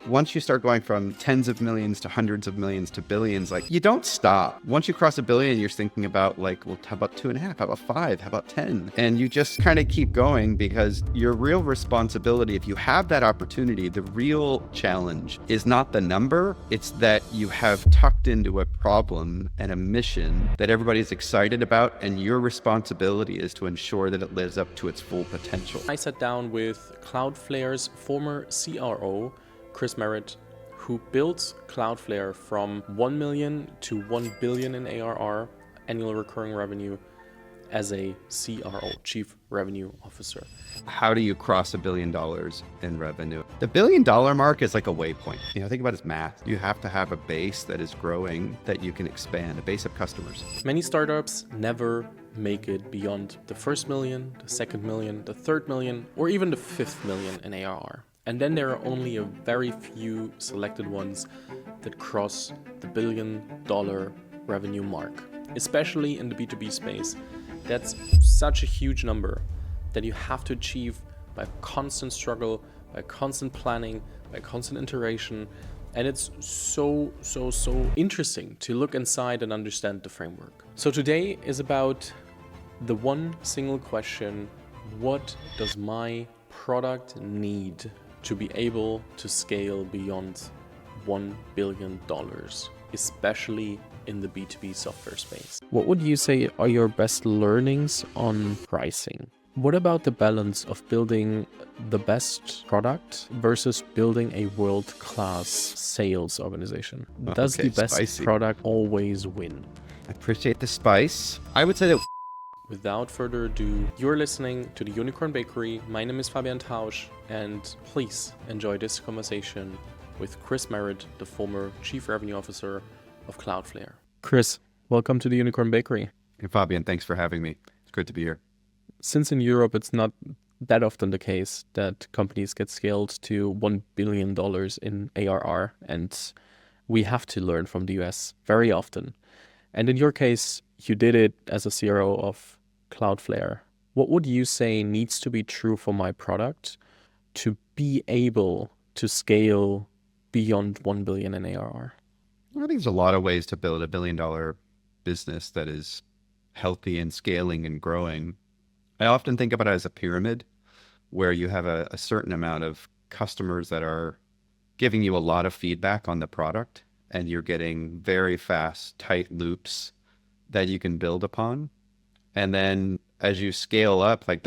once you start going from tens of millions to hundreds of millions to billions, like you don't stop. Once you cross a billion, you're thinking about like, well, how about 2.5? How about 5? How about 10? And you just kind of keep going because your real responsibility, if you have that opportunity, the real challenge is not the number. It's that you have tucked into a problem and a mission that everybody's excited about. And your responsibility is to ensure that it lives up to its full potential. I sat down with Cloudflare's former CRO, Chris Merritt, who built Cloudflare from 1 million to 1 billion in ARR, annual recurring revenue, as a CRO, Chief Revenue Officer. How do you cross $1 billion in revenue? The $1 billion mark is like a waypoint. Think about it as math. You have to have a base that is growing that you can expand, a base of customers. Many startups never make it beyond the first million, the second million, the third million, or even the fifth million in ARR. And then there are only a very few selected ones that cross the $1 billion revenue mark, especially in the B2B space. That's such a huge number that you have to achieve by constant struggle, by constant planning, by constant iteration. And it's so interesting to look inside and understand the framework. So today is about the one single question: what does my product need to be able to scale beyond $1 billion, especially in the B2B software space? What would you say are your best learnings on pricing? What about the balance of building the best product versus building a world-class sales organization? Does the best product always win? I appreciate the spice. I would say that. Without further ado, you're listening to the Unicorn Bakery. My name is Fabian Tausch, and please enjoy this conversation with Chris Merritt, the former Chief Revenue Officer of Cloudflare. Chris, welcome to the Unicorn Bakery. Hey, Fabian, thanks for having me. It's good to be here. Since in Europe, it's not that often the case that companies get scaled to $1 billion in ARR, and we have to learn from the US very often. And in your case, you did it as a CRO of Cloudflare. What would you say needs to be true for my product to be able to scale beyond 1 billion in ARR? I think there's a lot of ways to build $1 billion business that is healthy and scaling and growing. I often think about it as a pyramid where you have a certain amount of customers that are giving you a lot of feedback on the product, and you're getting very fast, tight loops that you can build upon. And then as you scale up, like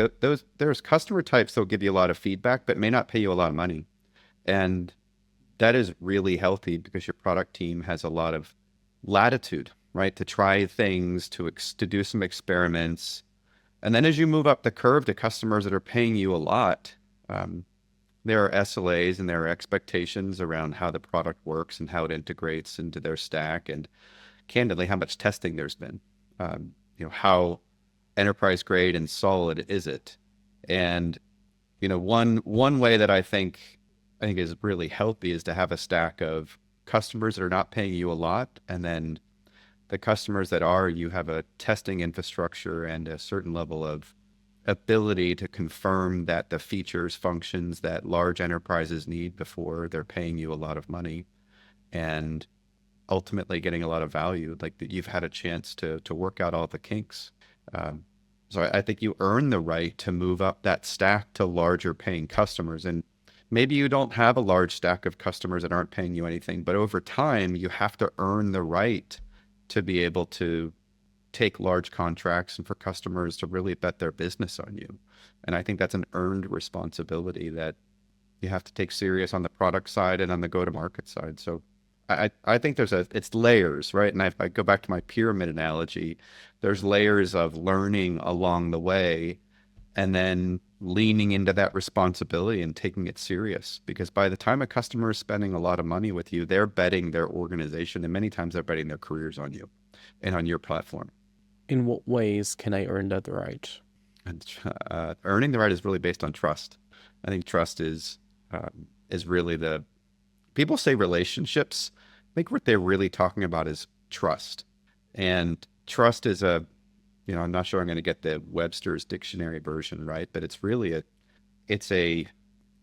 there's customer types that'll give you a lot of feedback, but may not pay you a lot of money. And that is really healthy because your product team has a lot of latitude, right? To try things, to do some experiments. And then as you move up the curve to customers that are paying you a lot, there are SLAs and there are expectations around how the product works and how it integrates into their stack, and candidly, how much testing there's been. How enterprise grade and solid is it? And one way that I think is really healthy is to have a stack of customers that are not paying you a lot, and then the customers that are, you have a testing infrastructure and a certain level of ability to confirm that the features, functions that large enterprises need before they're paying you a lot of money, and ultimately getting a lot of value, like that you've had a chance to work out all the kinks. So I think you earn the right to move up that stack to larger paying customers. And maybe you don't have a large stack of customers that aren't paying you anything, but over time you have to earn the right to be able to take large contracts and for customers to really bet their business on you. And I think that's an earned responsibility that you have to take serious on the product side and on the go-to-market side. So I think it's layers, right? And I go back to my pyramid analogy. There's layers of learning along the way, and then leaning into that responsibility and taking it serious. Because by the time a customer is spending a lot of money with you, they're betting their organization, and many times they're betting their careers on you and on your platform. In what ways can I earn that right? And earning the right is really based on trust. I think trust is really people say relationships. I think what they're really talking about is trust. And trust is I'm not sure I'm going to get the Webster's dictionary version right, but it's really it's a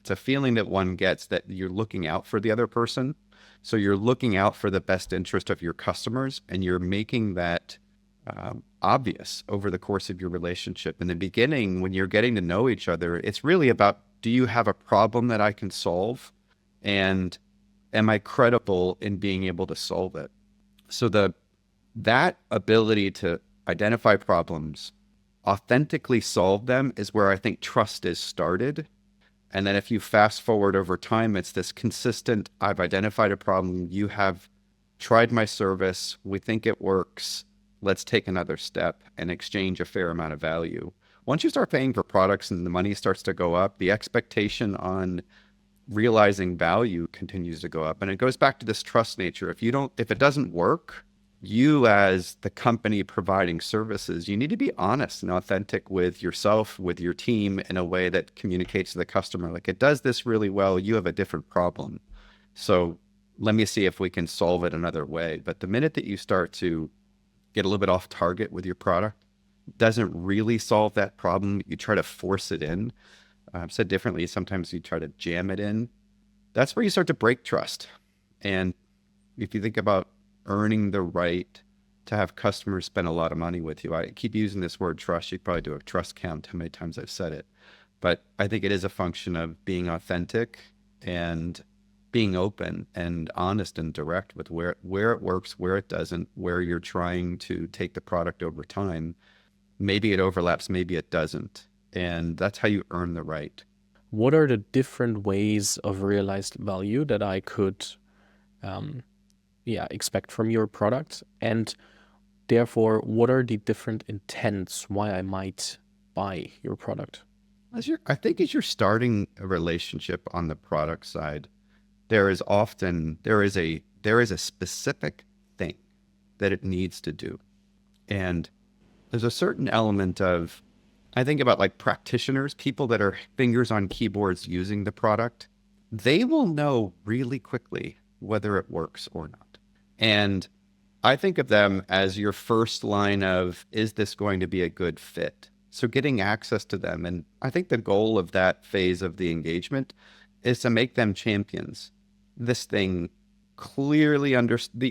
It's a feeling that one gets that you're looking out for the other person. So you're looking out for the best interest of your customers, and you're making that obvious over the course of your relationship. In the beginning, when you're getting to know each other, it's really about, do you have a problem that I can solve? And am I credible in being able to solve it? So that ability to identify problems, authentically solve them, is where I think trust is started. And then if you fast forward over time, it's this consistent, I've identified a problem, you have tried my service, we think it works, let's take another step and exchange a fair amount of value. Once you start paying for products and the money starts to go up, the expectation on realizing value continues to go up. And it goes back to this trust nature. If it doesn't work, you as the company providing services, you need to be honest and authentic with yourself, with your team, in a way that communicates to the customer, like, it does this really well, you have a different problem. So let me see if we can solve it another way. But the minute that you start to get a little bit off target with your product, doesn't really solve that problem, you try to force it in. Said differently, sometimes you try to jam it in. That's where you start to break trust. And if you think about earning the right to have customers spend a lot of money with you, I keep using this word trust. You probably do a trust count how many times I've said it. But I think it is a function of being authentic and being open and honest and direct with where it works, where it doesn't, where you're trying to take the product over time. Maybe it overlaps, maybe it doesn't. And that's how you earn the right. What are the different ways of realized value that I could expect from your product? And therefore, what are the different intents why I might buy your product? I think as you're starting a relationship on the product side, there is a specific thing that it needs to do. And there's a certain element of, I think about like practitioners, people that are fingers on keyboards using the product. They will know really quickly whether it works or not. And I think of them as your first line of, is this going to be a good fit? So getting access to them. And I think the goal of that phase of the engagement is to make them champions. This thing clearly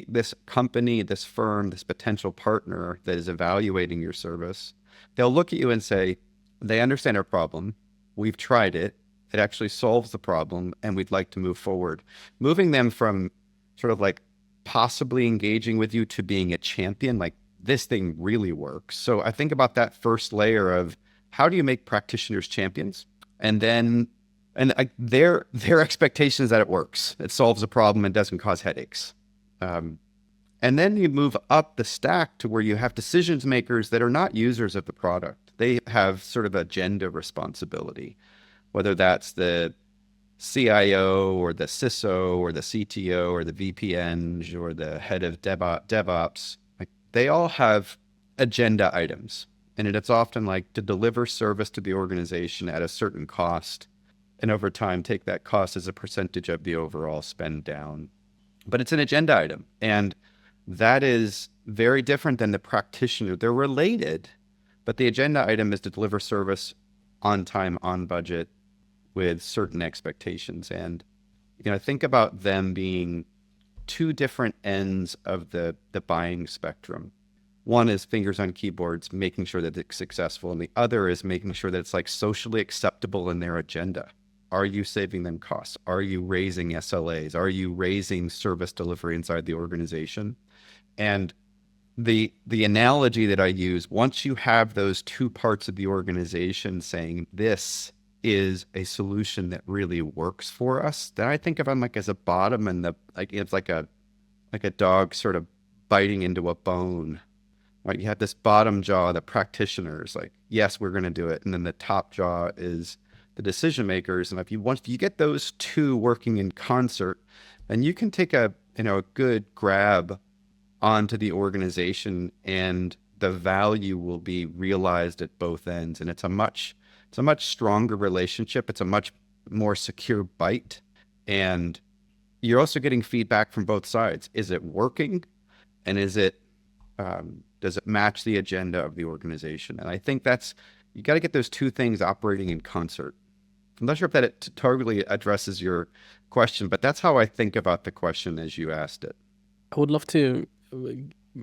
this company, this firm, this potential partner that is evaluating your service, they'll look at you and say, they understand our problem. We've tried it. It actually solves the problem, and we'd like to move forward. Moving them from sort of like possibly engaging with you to being a champion, like, this thing really works. So I think about that first layer of, how do you make practitioners champions? And then their expectation is that it works. It solves a problem and doesn't cause headaches. And then you move up the stack to where you have decision makers that are not users of the product. They have sort of agenda responsibility, whether that's the CIO or the CISO or the CTO or the VPN or the head of DevOps. Like, they all have agenda items. And it's often like to deliver service to the organization at a certain cost, and over time take that cost as a percentage of the overall spend down. But it's an agenda item. And that is very different than the practitioner. They're related, but the agenda item is to deliver service on time, on budget, with certain expectations. And, think about them being two different ends of the buying spectrum. One is fingers on keyboards, making sure that it's successful. And the other is making sure that it's like socially acceptable in their agenda. Are you saving them costs? Are you raising SLAs? Are you raising service delivery inside the organization? And the analogy that I use, once you have those two parts of the organization saying, this is a solution that really works for us, then I think of them like as a bottom, and it's like a dog sort of biting into a bone. Right? You have this bottom jaw, the practitioners, like, yes, we're going to do it. And then the top jaw is the decision makers. And if you get those two working in concert, then you can take a good grab onto the organization, and the value will be realized at both ends. And it's a much stronger relationship. It's a much more secure bite. And you're also getting feedback from both sides. Is it working? And does it match the agenda of the organization? And I think you got to get those two things operating in concert. I'm not sure if that it totally addresses your question, but that's how I think about the question as you asked it. I would love to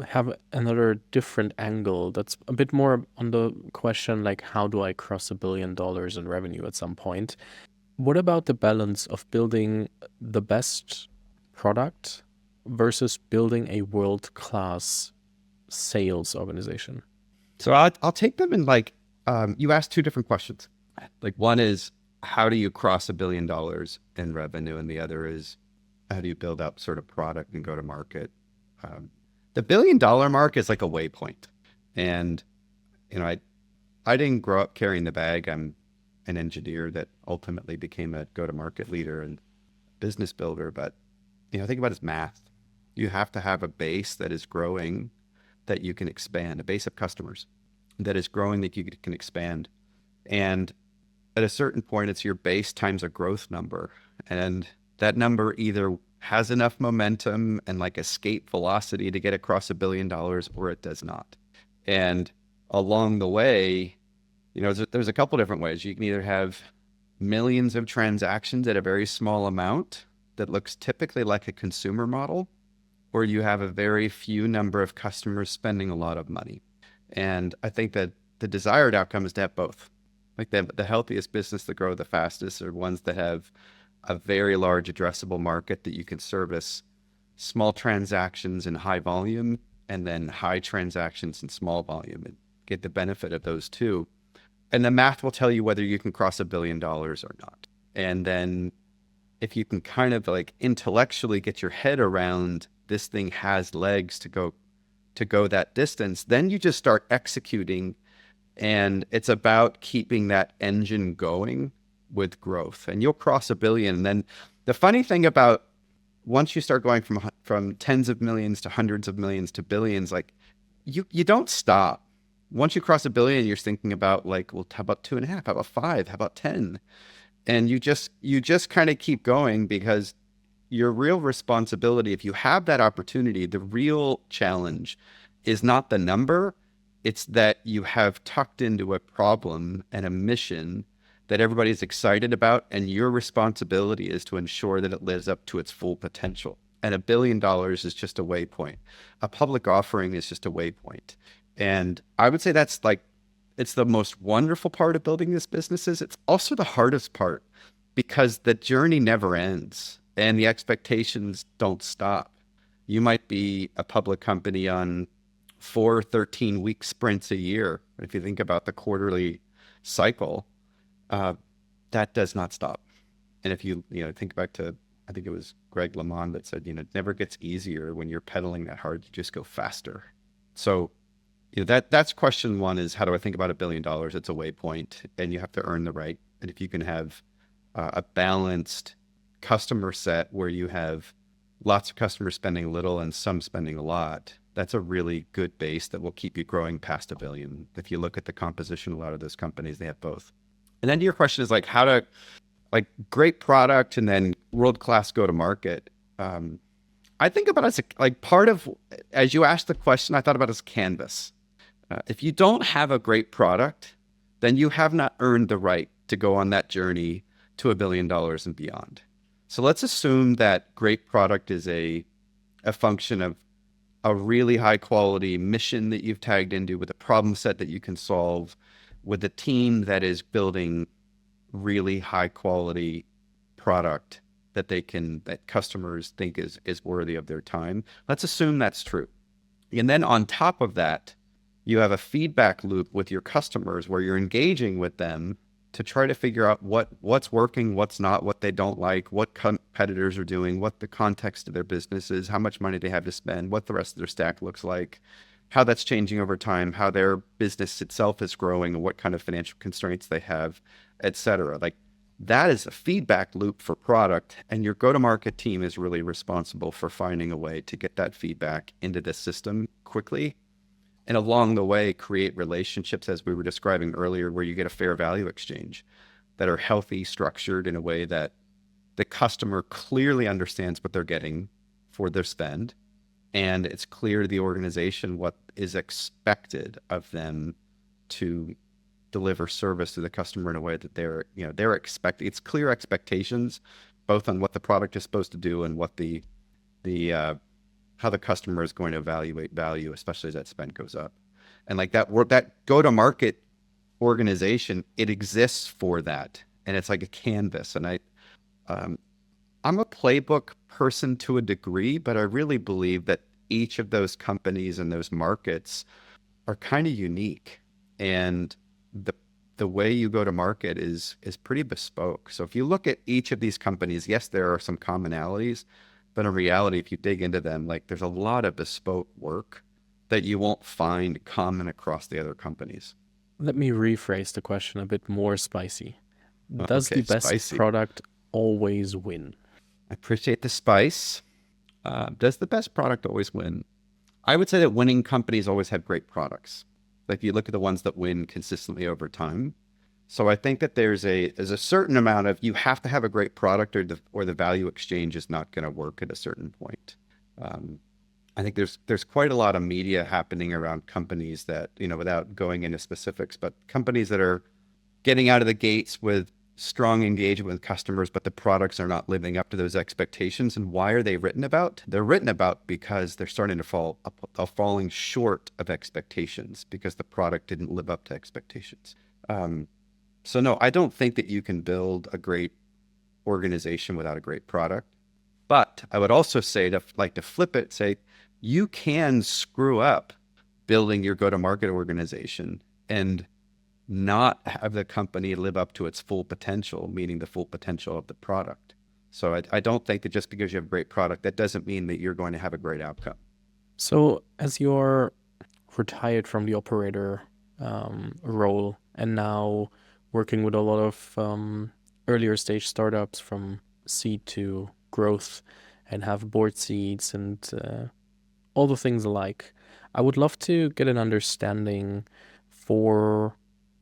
have another different angle that's a bit more on the question like, how do I cross $1 billion in revenue at some point? What about the balance of building the best product versus building a world-class sales organization? So I'll take them in like, you asked two different questions. Like one is, how do you cross $1 billion in revenue? And the other is, how do you build up sort of product and go to market? The $1 billion mark is like a waypoint. And, I didn't grow up carrying the bag. I'm an engineer that ultimately became a go-to-market leader and business builder. But, think about it as math. You have to have a base that is growing that you can expand, a base of customers that is growing that you can expand. And at a certain point, it's your base times a growth number. And that number either has enough momentum and like escape velocity to get across $1 billion, or it does not. And along the way, there's a couple different ways. You can either have millions of transactions at a very small amount that looks typically like a consumer model, or you have a very few number of customers spending a lot of money. And I think that the desired outcome is to have both. Like the healthiest business that grow the fastest are ones that have a very large addressable market that you can service small transactions in high volume, and then high transactions in small volume, and get the benefit of those two. And the math will tell you whether you can cross $1 billion or not. And then if you can kind of like intellectually get your head around this thing has legs to go that distance, then you just start executing, and it's about keeping that engine going with growth, and you'll cross $1 billion. And then the funny thing about once you start going from tens of millions to hundreds of millions to billions, like you don't stop. Once you cross $1 billion, you're thinking about like, well, how about 2.5? How about 5? How about 10? And you just kind of keep going, because your real responsibility, if you have that opportunity, the real challenge is not the number. It's that you have tucked into a problem and a mission that everybody's excited about, and your responsibility is to ensure that it lives up to its full potential. And $1 billion is just a waypoint. A public offering is just a waypoint. And I would say that's like, it's the most wonderful part of building this businesses. It's also the hardest part, because the journey never ends and the expectations don't stop. You might be a public company on 4 13-week sprints a year. If you think about the quarterly cycle, that does not stop. And if you think back to, I think it was Greg LeMond that said, it never gets easier when you're pedaling that hard, you just go faster. So that's question one, is how do I think about $1 billion? It's a waypoint, and you have to earn the right. And if you can have a balanced customer set where you have lots of customers spending little and some spending a lot, that's a really good base that will keep you growing past $1 billion. If you look at the composition, a lot of those companies, they have both. And then your question is like, how to, like, great product and then world-class go-to-market. I think about it as like part of, as you asked the question, I thought about it as canvas. If you don't have a great product, then you have not earned the right to go on that journey to $1 billion and beyond. So let's assume that great product is a function of a really high quality mission that you've tagged into, with a problem set that you can solve, with a team that is building really high quality product that customers think is worthy of their time. Let's assume that's true. And then on top of that, you have a feedback loop with your customers where you're engaging with them to try to figure out what's working, what's not, what they don't like, what competitors are doing, what the context of their business is, how much money they have to spend, what the rest of their stack looks like, how that's changing over time, how their business itself is growing, and what kind of financial constraints they have, et cetera. Like, that is a feedback loop for product, and your go-to-market team is really responsible for finding a way to get that feedback into the system quickly, and along the way create relationships, as we were describing earlier, where you get a fair value exchange that are healthy, structured in a way that the customer clearly understands what they're getting for their spend, and it's clear to the organization what is expected of them to deliver service to the customer in a way that they're expecting. It's clear expectations, both on what the product is supposed to do and what the how the customer is going to evaluate value, especially as that spend goes up. And like that go to market organization, it exists for that, and it's like a canvas. And um, I'm a playbook person to a degree, but I really believe that each of those companies and those markets are kind of unique, and the the way you go to market is pretty bespoke. So if you look at each of these companies, yes, there are some commonalities, but in reality, if you dig into them, like there's a lot of bespoke work that you won't find common across the other companies. Let me rephrase the question a bit more spicy. Does the Okay, best spicy. product always win? I appreciate the spice. Does the best product always win? I would say that winning companies always have great products. Like you look at the ones that win consistently over time. So I think that there's a certain amount of you have to have a great product or the value exchange is not going to work at a certain point. Um, I think there's quite a lot of media happening around companies that, without going into specifics, but companies that are getting out of the gates with strong engagement with customers, but the products are not living up to those expectations. And why are they written about? They're written about because they're starting to falling short of expectations because the product didn't live up to expectations. So no, I don't think that you can build a great organization without a great product. But I would also say to flip it, say you can screw up building your go-to-market organization and not have the company live up to its full potential, meaning the full potential of the product. So I don't think that just because you have a great product, that doesn't mean that you're going to have a great outcome. So, as you're retired from the operator role and now working with a lot of earlier stage startups from seed to growth and have board seats and all the things alike, I would love to get an understanding for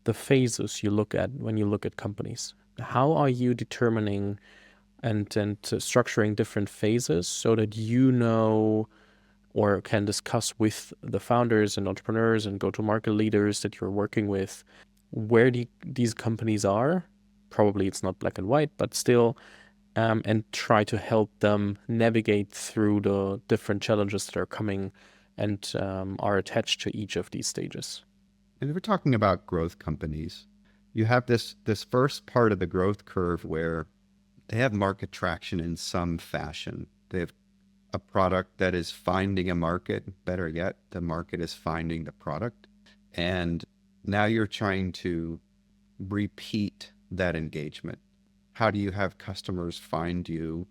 the phases you look at when you look at companies. How are you determining and structuring different phases so that you know or can discuss with the founders and entrepreneurs and go-to-market leaders that you're working with where these companies are? Probably it's not black and white, but still, and try to help them navigate through the different challenges that are coming and are attached to each of these stages. And if we're talking about growth companies, you have this first part of the growth curve where they have market traction in some fashion. They have a product that is finding a market. Better yet, the market is finding the product. And now you're trying to repeat that engagement. How do you have customers find you?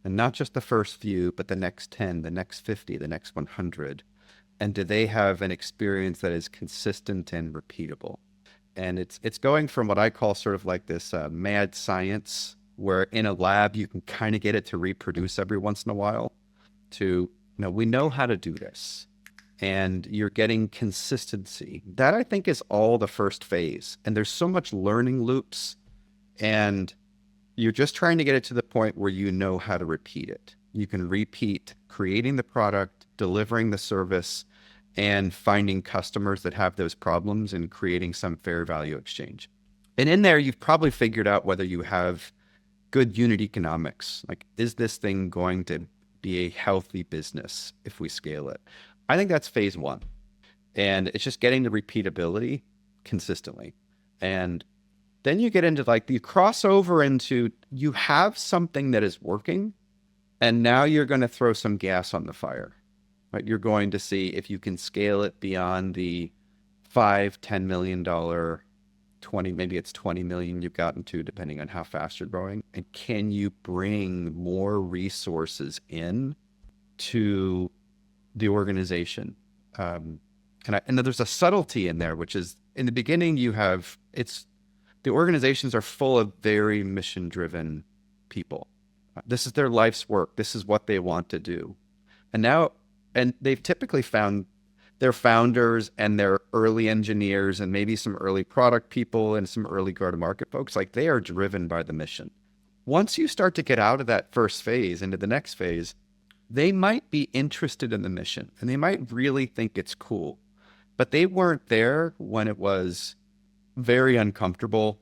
And not just the first few, but the next 10, the next 50, the next 100. And do they have an experience that is consistent and repeatable? And it's going from what I call sort of like this mad science, where in a lab you can kind of get it to reproduce every once in a while, to, we know how to do this. And you're getting consistency. That I think is all the first phase. And there's so much learning loops, and you're just trying to get it to the point where you know how to repeat it. You can repeat creating the product, delivering the service, and finding customers that have those problems and creating some fair value exchange. And in there, you've probably figured out whether you have good unit economics. Like, is this thing going to be a healthy business if we scale it? I think that's phase one. And it's just getting the repeatability consistently. And then you get into like the crossover into you have something that is working, and now you're going to throw some gas on the fire, right? You're going to see if you can scale it beyond the $5-10 million, 20, maybe it's 20 million you've gotten to, depending on how fast you're growing. And can you bring more resources to the organization? And there's a subtlety in there, which is in the beginning, the organizations are full of very mission-driven people. This is their life's work. This is what they want to do. And they've typically found their founders and their early engineers and maybe some early product people and some early go-to-market folks, like they are driven by the mission. Once you start to get out of that first phase into the next phase, they might be interested in the mission and they might really think it's cool, but they weren't there when it was very uncomfortable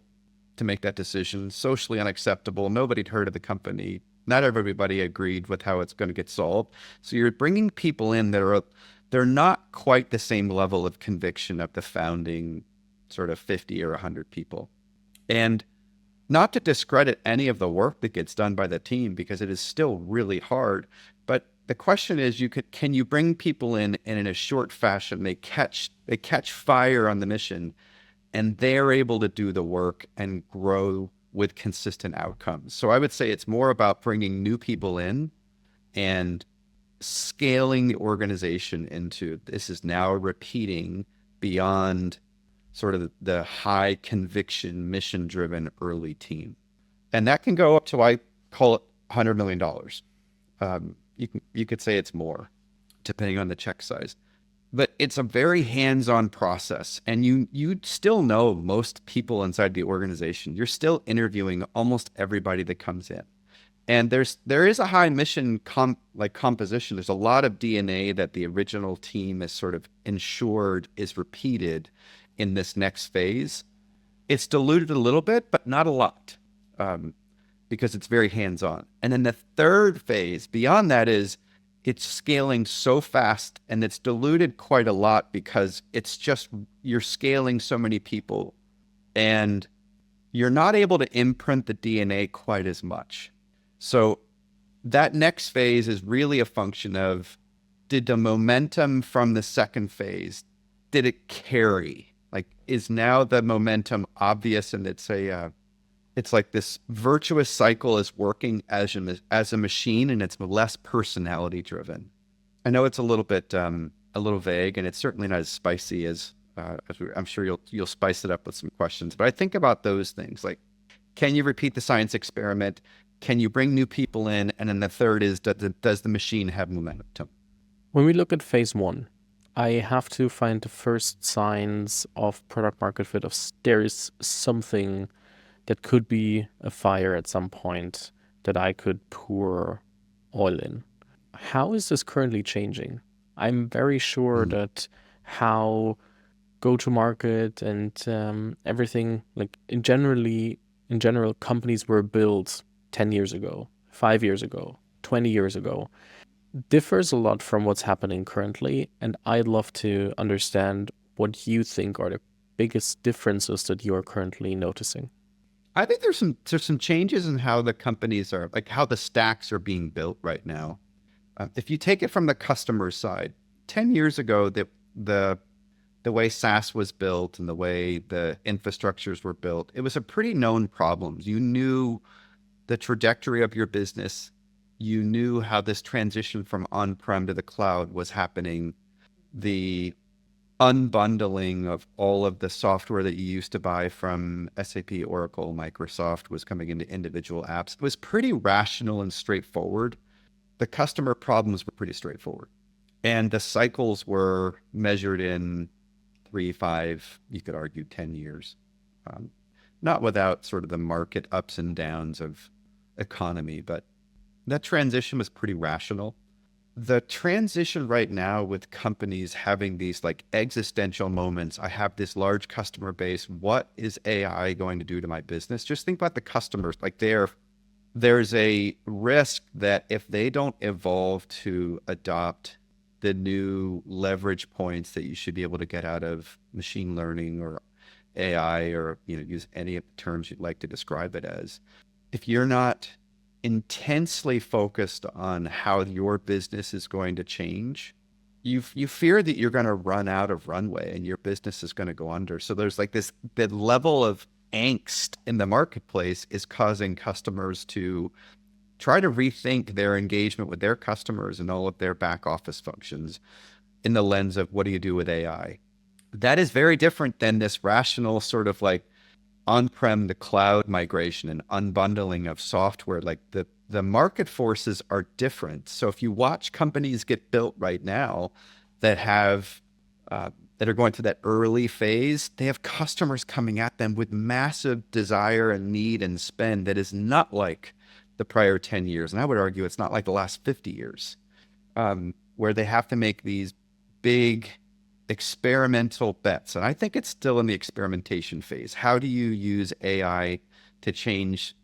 to make that decision, socially unacceptable. Nobody'd heard of the company. Not everybody agreed with how it's going to get solved. So you're bringing people in that they're not quite the same level of conviction of the founding sort of 50 or 100 people. And not to discredit any of the work that gets done by the team, because it is still really hard. But the question is, can you bring people in and in a short fashion, they catch fire on the mission, and they're able to do the work and grow with consistent outcomes. So I would say it's more about bringing new people in and scaling the organization into this is now repeating beyond sort of the high conviction, mission driven early team. And that can go up to, I call it $100 million. You could say it's more depending on the check size, but it's a very hands-on process. And you still know most people inside the organization. You're still interviewing almost everybody that comes in. And there is a high mission composition. There's a lot of DNA that the original team is sort of ensured is repeated in this next phase. It's diluted a little bit, but not a lot, because it's very hands-on. And then the third phase beyond that is it's scaling so fast, and it's diluted quite a lot because it's just you're scaling so many people, and you're not able to imprint the DNA quite as much. So that next phase is really a function of, did the momentum from the second phase, did it carry? Like, is now the momentum obvious, and it's like this virtuous cycle is working as a machine, and it's less personality driven. I know it's a little vague, and it's certainly not as spicy as I'm sure you'll spice it up with some questions. But I think about those things like, can you repeat the science experiment? Can you bring new people in? And then the third is, does the machine have momentum? When we look at phase one, I have to find the first signs of product market fit, of there is something that could be a fire at some point that I could pour oil in. How is this currently changing? I'm very sure that how go-to-market and everything, like in general, companies were built 10 years ago, 5 years ago, 20 years ago, differs a lot from what's happening currently. And I'd love to understand what you think are the biggest differences that you are currently noticing. I think there's some changes in how the companies are, like how the stacks are being built right now. If you take it from the customer side, 10 years ago, the way SaaS was built and the way the infrastructures were built, it was a pretty known problem. You knew the trajectory of your business. You knew how this transition from on-prem to the cloud was happening. The unbundling of all of the software that you used to buy from SAP, Oracle, Microsoft was coming into individual apps. It was pretty rational and straightforward. The customer problems were pretty straightforward. And the cycles were measured in 3, 5, you could argue 10 years. Not without sort of the market ups and downs of economy, but that transition was pretty rational. The transition right now with companies having these like existential moments, I have this large customer base. What is AI going to do to my business? Just think about the customers. Like there's a risk that if they don't evolve to adopt the new leverage points that you should be able to get out of machine learning or AI, or use any of the terms you'd like to describe it as, if you're not intensely focused on how your business is going to change, you fear that you're going to run out of runway and your business is going to go under. So there's like the level of angst in the marketplace is causing customers to try to rethink their engagement with their customers and all of their back office functions in the lens of, what do you do with AI? That is very different than this rational sort of like on-prem to cloud migration and unbundling of software. Like the market forces are different. So if you watch companies get built right now that have that are going through that early phase, they have customers coming at them with massive desire and need and spend that is not like the prior 10 years. And I would argue it's not like the last 50 years, where they have to make these big experimental bets. And I think it's still in the experimentation phase. How do you use AI to change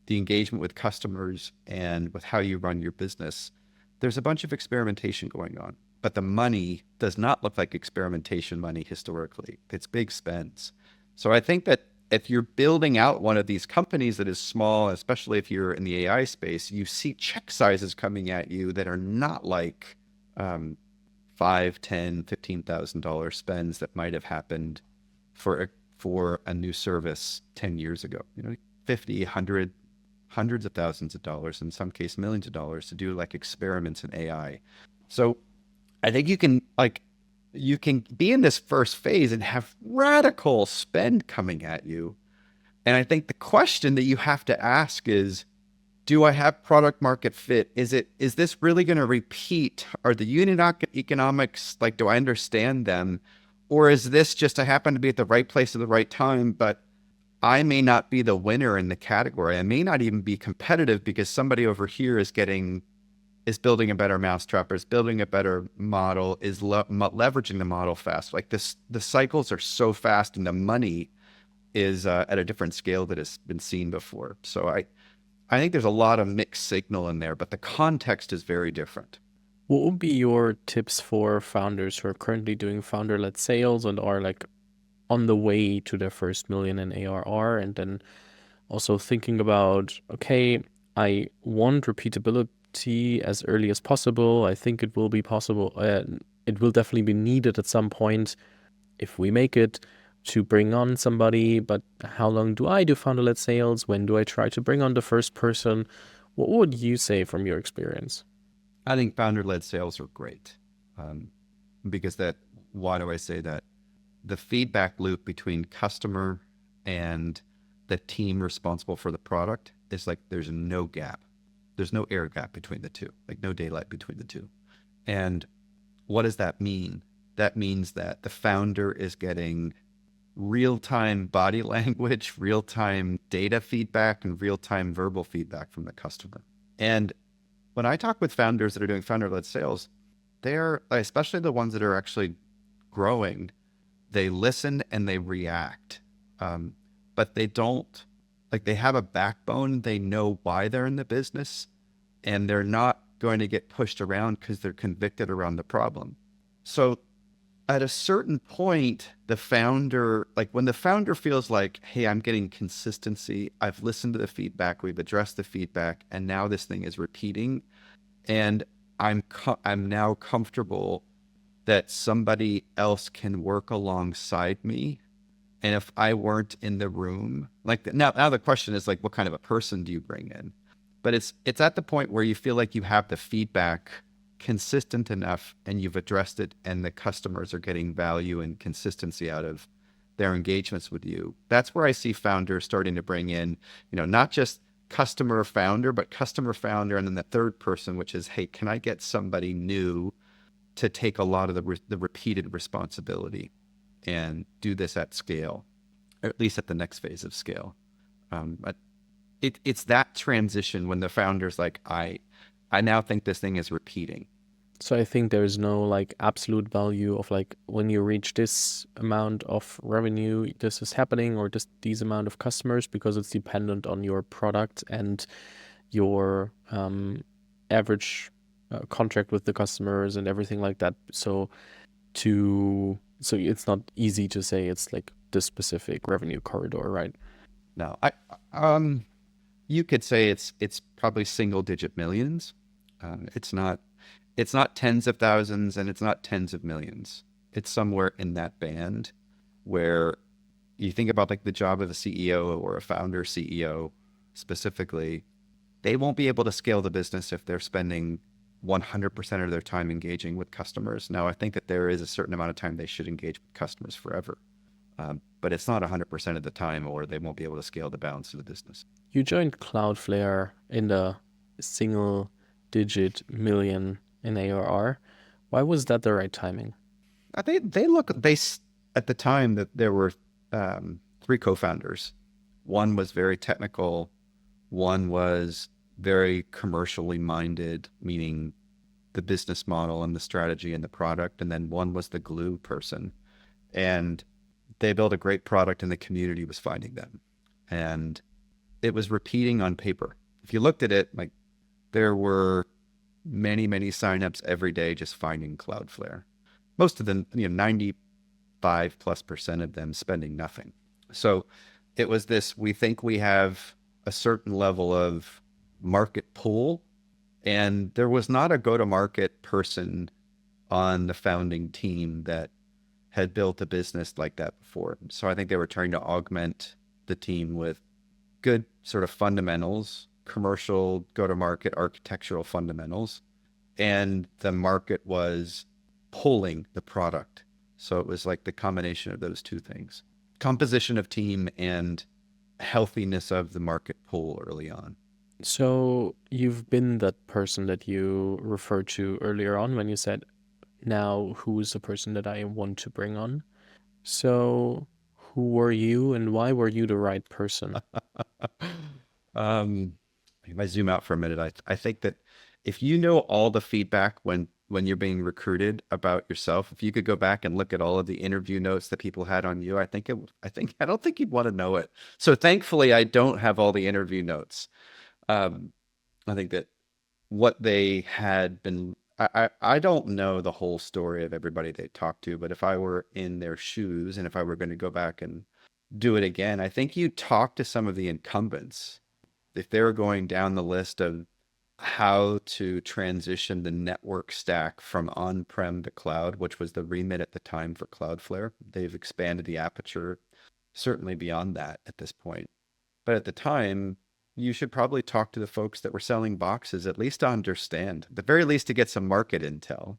the engagement with customers and with how you run your business? There's a bunch of experimentation going on, but the money does not look like experimentation money historically. It's big spends. So I think that if you're building out one of these companies that is small, especially if you're in the AI space, you see check sizes coming at you that are not like um, five, 10, $15,000 spends that might have happened for a new service 10 years ago. 50, 100, hundreds of thousands of dollars, in some case millions of dollars, to do like experiments in AI. So I think you can be in this first phase and have radical spend coming at you. And I think the question that you have to ask is, do I have product market fit? Is this really going to repeat? Are the unit economics, like, do I understand them? Or is this just I happen to be at the right place at the right time, but I may not be the winner in the category. I may not even be competitive because somebody over here is building a better mousetrap, or is building a better model, is leveraging the model fast. Like this, the cycles are so fast, and the money is at a different scale that has been seen before. So I think there's a lot of mixed signal in there, but the context is very different. What would be your tips for founders who are currently doing founder-led sales and are like on the way to their first million in ARR, and then also thinking about, okay, I want repeatability as early as possible. I think it will be possible. It will definitely be needed at some point if we make it to bring on somebody. But how long do I do founder-led sales? When do I try to bring on the first person? What would you say from your experience? I think founder-led sales are great, because why do I say that? The feedback loop between customer and the team responsible for the product is like there's no gap. There's no air gap between the two, like no daylight between the two. And what does that mean? That means that the founder is getting real-time body language, real-time data feedback, and real-time verbal feedback from the customer. And when I talk with founders that are doing founder-led sales, they're, especially the ones that are actually growing, they listen and they react. But they don't, like, they have a backbone. They know why they're in the business, and they're not going to get pushed around because they're convicted around the problem. So at a certain point, the founder, like when the founder feels like, hey, I'm getting consistency, I've listened to the feedback, we've addressed the feedback, and now this thing is repeating, and I'm now comfortable that somebody else can work alongside me. And if I weren't in the room, like now the question is like, what kind of a person do you bring in? But it's at the point where you feel like you have the feedback consistent enough and you've addressed it, and the customers are getting value and consistency out of their engagements with you. That's where I see founders starting to bring in, not just customer founder, but customer founder, and then the third person, which is, hey, can I get somebody new to take a lot of the repeated responsibility and do this at scale, or at least at the next phase of scale. But it's that transition when the founder's like, I now think this thing is repeating. So I think there's no like absolute value of like when you reach this amount of revenue, this is happening, or just these amount of customers, because it's dependent on your product and your average contract with the customers and everything like that. So it's not easy to say it's like this specific revenue corridor, right? No, you could say it's probably single digit millions. It's not tens of thousands, and it's not tens of millions. It's somewhere in that band where you think about like the job of a CEO or a founder CEO specifically, they won't be able to scale the business if they're spending 100% of their time engaging with customers. Now, I think that there is a certain amount of time they should engage with customers forever. But it's not 100% of the time, or they won't be able to scale the balance of the business. You joined Cloudflare in the single digit million in ARR. Why was that the right timing? At the time that there were three co-founders. One was very technical. One was very commercially minded, meaning the business model and the strategy and the product, and then one was the glue person. And they built a great product, and the community was finding them. And it was repeating on paper. If you looked at it, like there were many signups every day just finding Cloudflare. Most of them, 95+% of them spending nothing. So it was this, we think we have a certain level of market pull, and there was not a go-to-market person on the founding team that had built a business like that before. So I think they were trying to augment the team with good sort of fundamentals, commercial go-to-market architectural fundamentals, and the market was pulling the product. So it was like the combination of those two things: composition of team and healthiness of the market pull early on. So you've been that person that you referred to earlier on when you said, now who is the person that I want to bring on? So who were you and why were you the right person? um, if I zoom out for a minute, I think that if you know all the feedback when you're being recruited about yourself, if you could go back and look at all of the interview notes that people had on you, I don't think you'd want to know it. So thankfully, I don't have all the interview notes. Um, I think that what they had been, I don't know the whole story of everybody they talked to, but if I were in their shoes and if I were going to go back and do it again, I think you talk to some of the incumbents. If they were going down the list of how to transition the network stack from on-prem to cloud, which was the remit at the time for Cloudflare, they've expanded the aperture certainly beyond that at this point. But at the time, you should probably talk to the folks that were selling boxes, at least to understand, at the very least to get some market intel.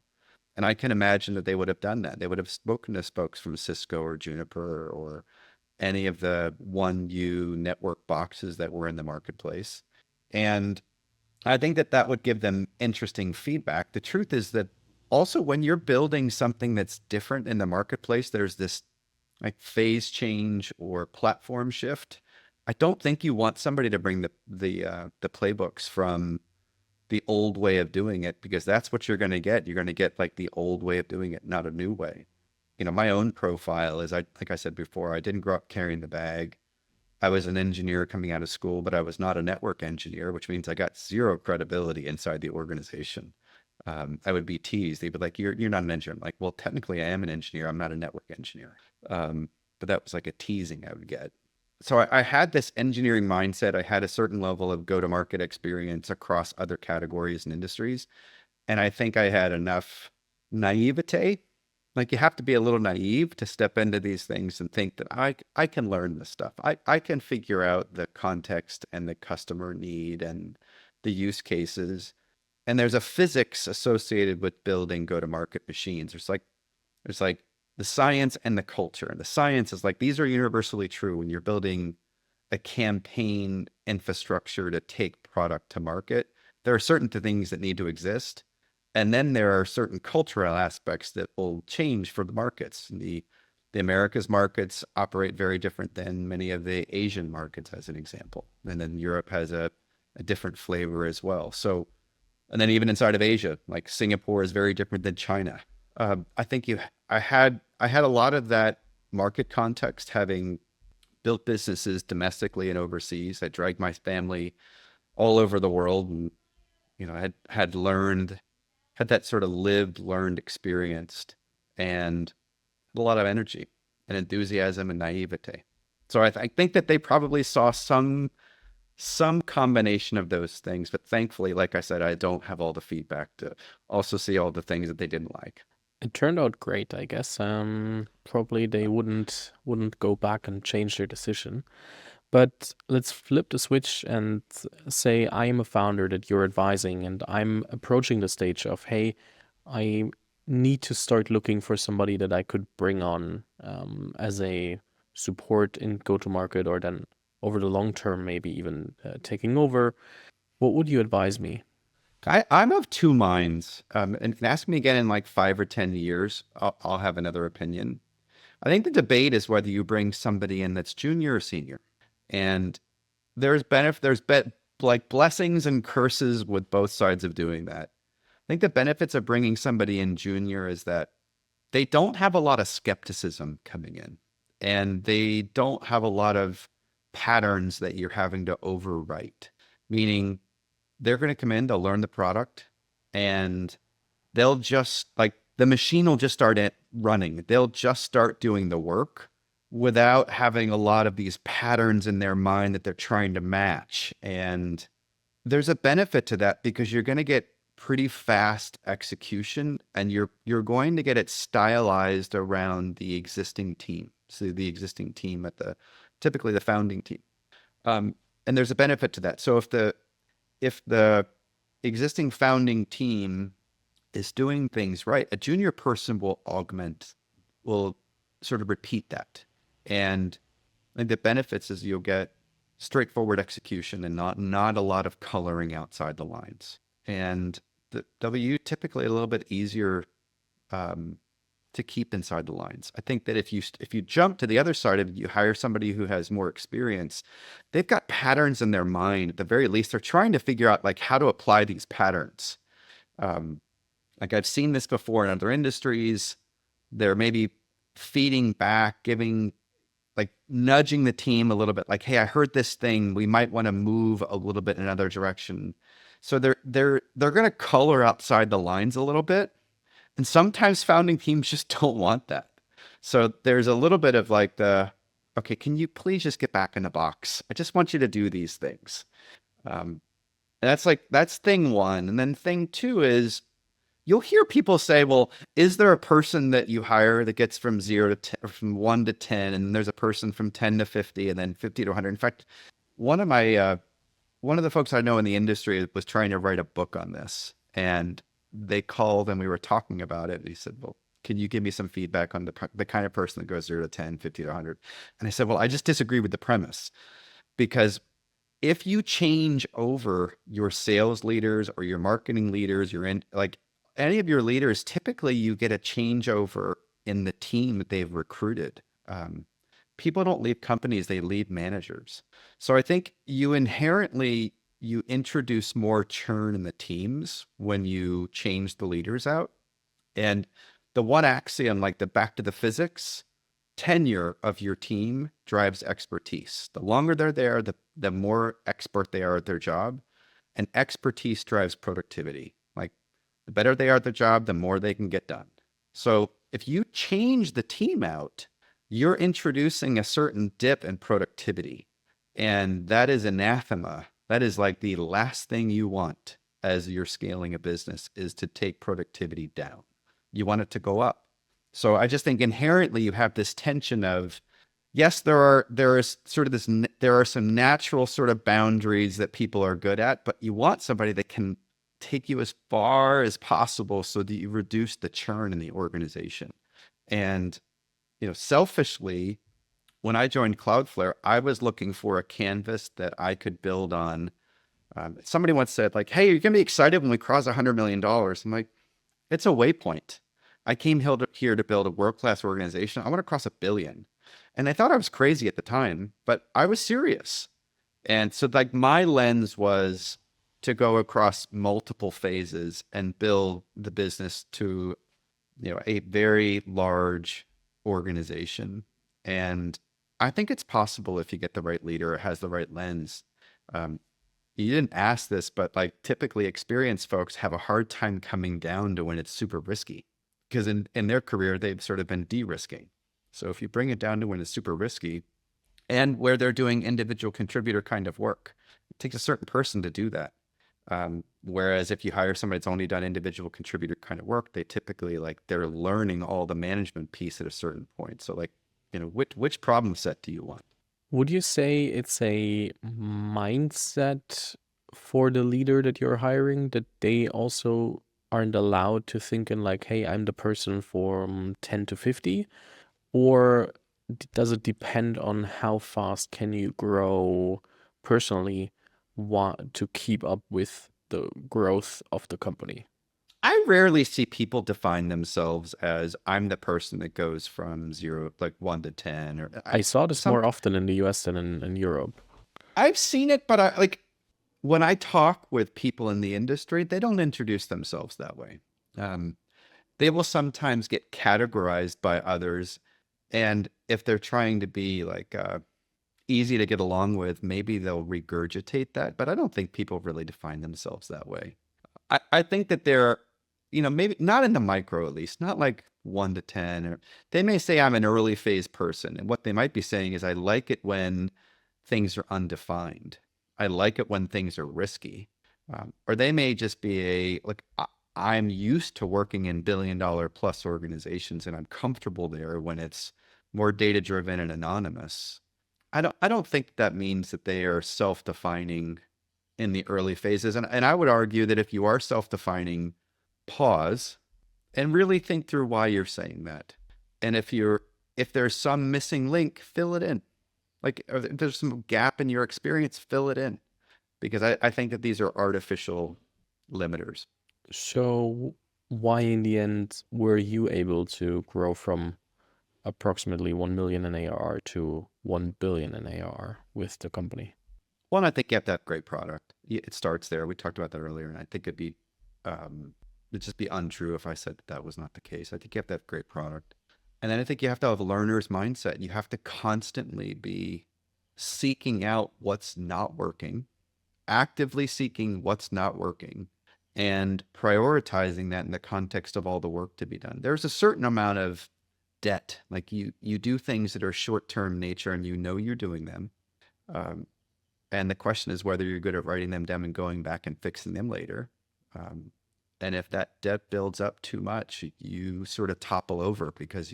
And I can imagine that they would have done that. They would have spoken to folks from Cisco or Juniper or any of the 1U network boxes that were in the marketplace. And I think that that would give them interesting feedback. The truth is that also when you're building something that's different in the marketplace, there's this like phase change or platform shift. I don't think you want somebody to bring the playbooks from the old way of doing it, because that's what you're going to get. You're going to get like the old way of doing it, not a new way. My own profile is, like I said before, I didn't grow up carrying the bag. I was an engineer coming out of school, but I was not a network engineer, which means I got zero credibility inside the organization. I would be teased. They'd be like, you're not an engineer. I'm like, well, technically I am an engineer. I'm not a network engineer. But that was like a teasing I would get. So I had this engineering mindset. I had a certain level of go-to-market experience across other categories and industries. And I think I had enough naivete. Like, you have to be a little naive to step into these things and think that I can learn this stuff. I can figure out the context and the customer need and the use cases. And there's a physics associated with building go-to-market machines. There's like the science and the culture. And the science is like, these are universally true when you're building a campaign infrastructure to take product to market. There are certain things that need to exist. And then there are certain cultural aspects that will change for the markets. The Americas markets operate very different than many of the Asian markets, as an example. And then Europe has a different flavor as well. So, and then even inside of Asia, like Singapore is very different than China. I think I had a lot of that market context, having built businesses domestically and overseas. I dragged my family all over the world, and I had that sort of lived, learned, experienced, and a lot of energy and enthusiasm and naivete. So I think that they probably saw some combination of those things. But thankfully, like I said, I don't have all the feedback to also see all the things that they didn't like. It turned out great, I guess. Probably they wouldn't go back and change their decision. But let's flip the switch and say I am a founder that you're advising, and I'm approaching the stage of, hey, I need to start looking for somebody that I could bring on as a support in go-to-market, or then over the long term, maybe even taking over. What would you advise me? I'm of two minds. And ask me again in like 5 or 10 years, I'll have another opinion. I think the debate is whether you bring somebody in that's junior or senior. And there's like blessings and curses with both sides of doing that. think the benefits of bringing somebody in junior is that they don't have a lot of skepticism coming in, and they don't have a lot of patterns that you're having to overwrite, meaning they're going to come in, they'll learn the product, and they'll just like the machine will just start running. They'll just start doing the work without having a lot of these patterns in their mind that they're trying to match. And there's a benefit to that because you're going to get pretty fast execution, and you're going to get it stylized around the existing team. So the existing team at typically the founding team. And there's a benefit to that. So if the existing founding team is doing things right, a junior person will sort of repeat that. And I think the benefits is you'll get straightforward execution and not a lot of coloring outside the lines. And the W typically a little bit easier to keep inside the lines. I think that if you jump to the other side of it, you hire somebody who has more experience, they've got patterns in their mind. At the very least, they're trying to figure out like how to apply these patterns. Like I've seen this before in other industries. They're maybe feeding back, like nudging the team a little bit, like, hey, I heard this thing. We might want to move a little bit in another direction. So they're going to color outside the lines a little bit. And sometimes founding teams just don't want that. So there's a little bit of like okay, can you please just get back in the box? I just want you to do these things. And that's thing one. And then thing two is you'll hear people say, well, is there a person that you hire that gets from 0 to 10, or from 1 to 10, and there's a person from 10 to 50 and then 50 to 100? In fact, one of the folks I know in the industry was trying to write a book on this, and they called and we were talking about it. And he said, well, can you give me some feedback on the kind of person that goes 0 to 10, 50 to 100? And I said, well, I just disagree with the premise, because if you change over your sales leaders or your marketing leaders, any of your leaders, typically you get a changeover in the team that they've recruited. People don't leave companies, they leave managers. So I think you introduce more churn in the teams when you change the leaders out. And the one axiom, like back to the physics, tenure of your team drives expertise. The longer they're there, the more expert they are at their job. And expertise drives productivity. Like the better they are at their job, the more they can get done. So if you change the team out, you're introducing a certain dip in productivity. And that is anathema. That is like the last thing you want as you're scaling a business, is to take productivity down. You want it to go up. So I just think inherently you have this tension of, yes, there are some natural sort of boundaries that people are good at, but you want somebody that can take you as far as possible so that you reduce the churn in the organization. And, selfishly, when I joined Cloudflare, I was looking for a canvas that I could build on. Somebody once said, like, hey, you're going to be excited when we cross $100 million. I'm like, it's a waypoint. I came here to build a world-class organization. I want to cross $1 billion. And I thought I was crazy at the time, but I was serious. And so like my lens was to go across multiple phases and build the business to, a very large organization. And I think it's possible if you get the right leader, it has the right lens. You didn't ask this, but like typically experienced folks have a hard time coming down to when it's super risky, because in their career, they've sort of been de-risking. So if you bring it down to when it's super risky and where they're doing individual contributor kind of work, it takes a certain person to do that. Whereas if you hire somebody that's only done individual contributor kind of work, they typically they're learning all the management piece at a certain point. So which problem set do you want? Would you say it's a mindset for the leader that you're hiring, that they also aren't allowed to think in like, hey, I'm the person from 10 to 50? Or does it depend on how fast can you grow personally to keep up with the growth of the company? I rarely see people define themselves as, I'm the person that goes from 1 to 10. I saw this more often in the US than in Europe. I've seen it, but when I talk with people in the industry, they don't introduce themselves that way. Um, they will sometimes get categorized by others. And if they're trying to be like easy to get along with, maybe they'll regurgitate that. But I don't think people really define themselves that way. I think that they're, maybe not in the micro at least, not like 1 to 10, or they may say I'm an early phase person. And what they might be saying is I like it when things are undefined. I like it when things are risky. Or they may just be I'm used to working in billion-dollar plus organizations and I'm comfortable there when it's more data driven and anonymous. I don't think that means that they are self-defining in the early phases. And I would argue that if you are self-defining, pause and really think through why you're saying that. And if there's some missing link, fill it in. Like if there's some gap in your experience, fill it in. Because I think that these are artificial limiters. So why in the end were you able to grow from approximately 1 million in ARR to 1 billion in ARR with the company? One, I think you have to have great product. It starts there. We talked about that earlier, and I think it'd just be untrue if I said that that was not the case. I think you have to have great product. And then I think you have to have a learner's mindset. You have to constantly be seeking out what's not working, actively seeking what's not working, and prioritizing that in the context of all the work to be done. There's a certain amount of debt. Like you do things that are short-term nature and you're doing them. Um, and the question is whether you're good at writing them down and going back and fixing them later. Um, and if that debt builds up too much, you sort of topple over because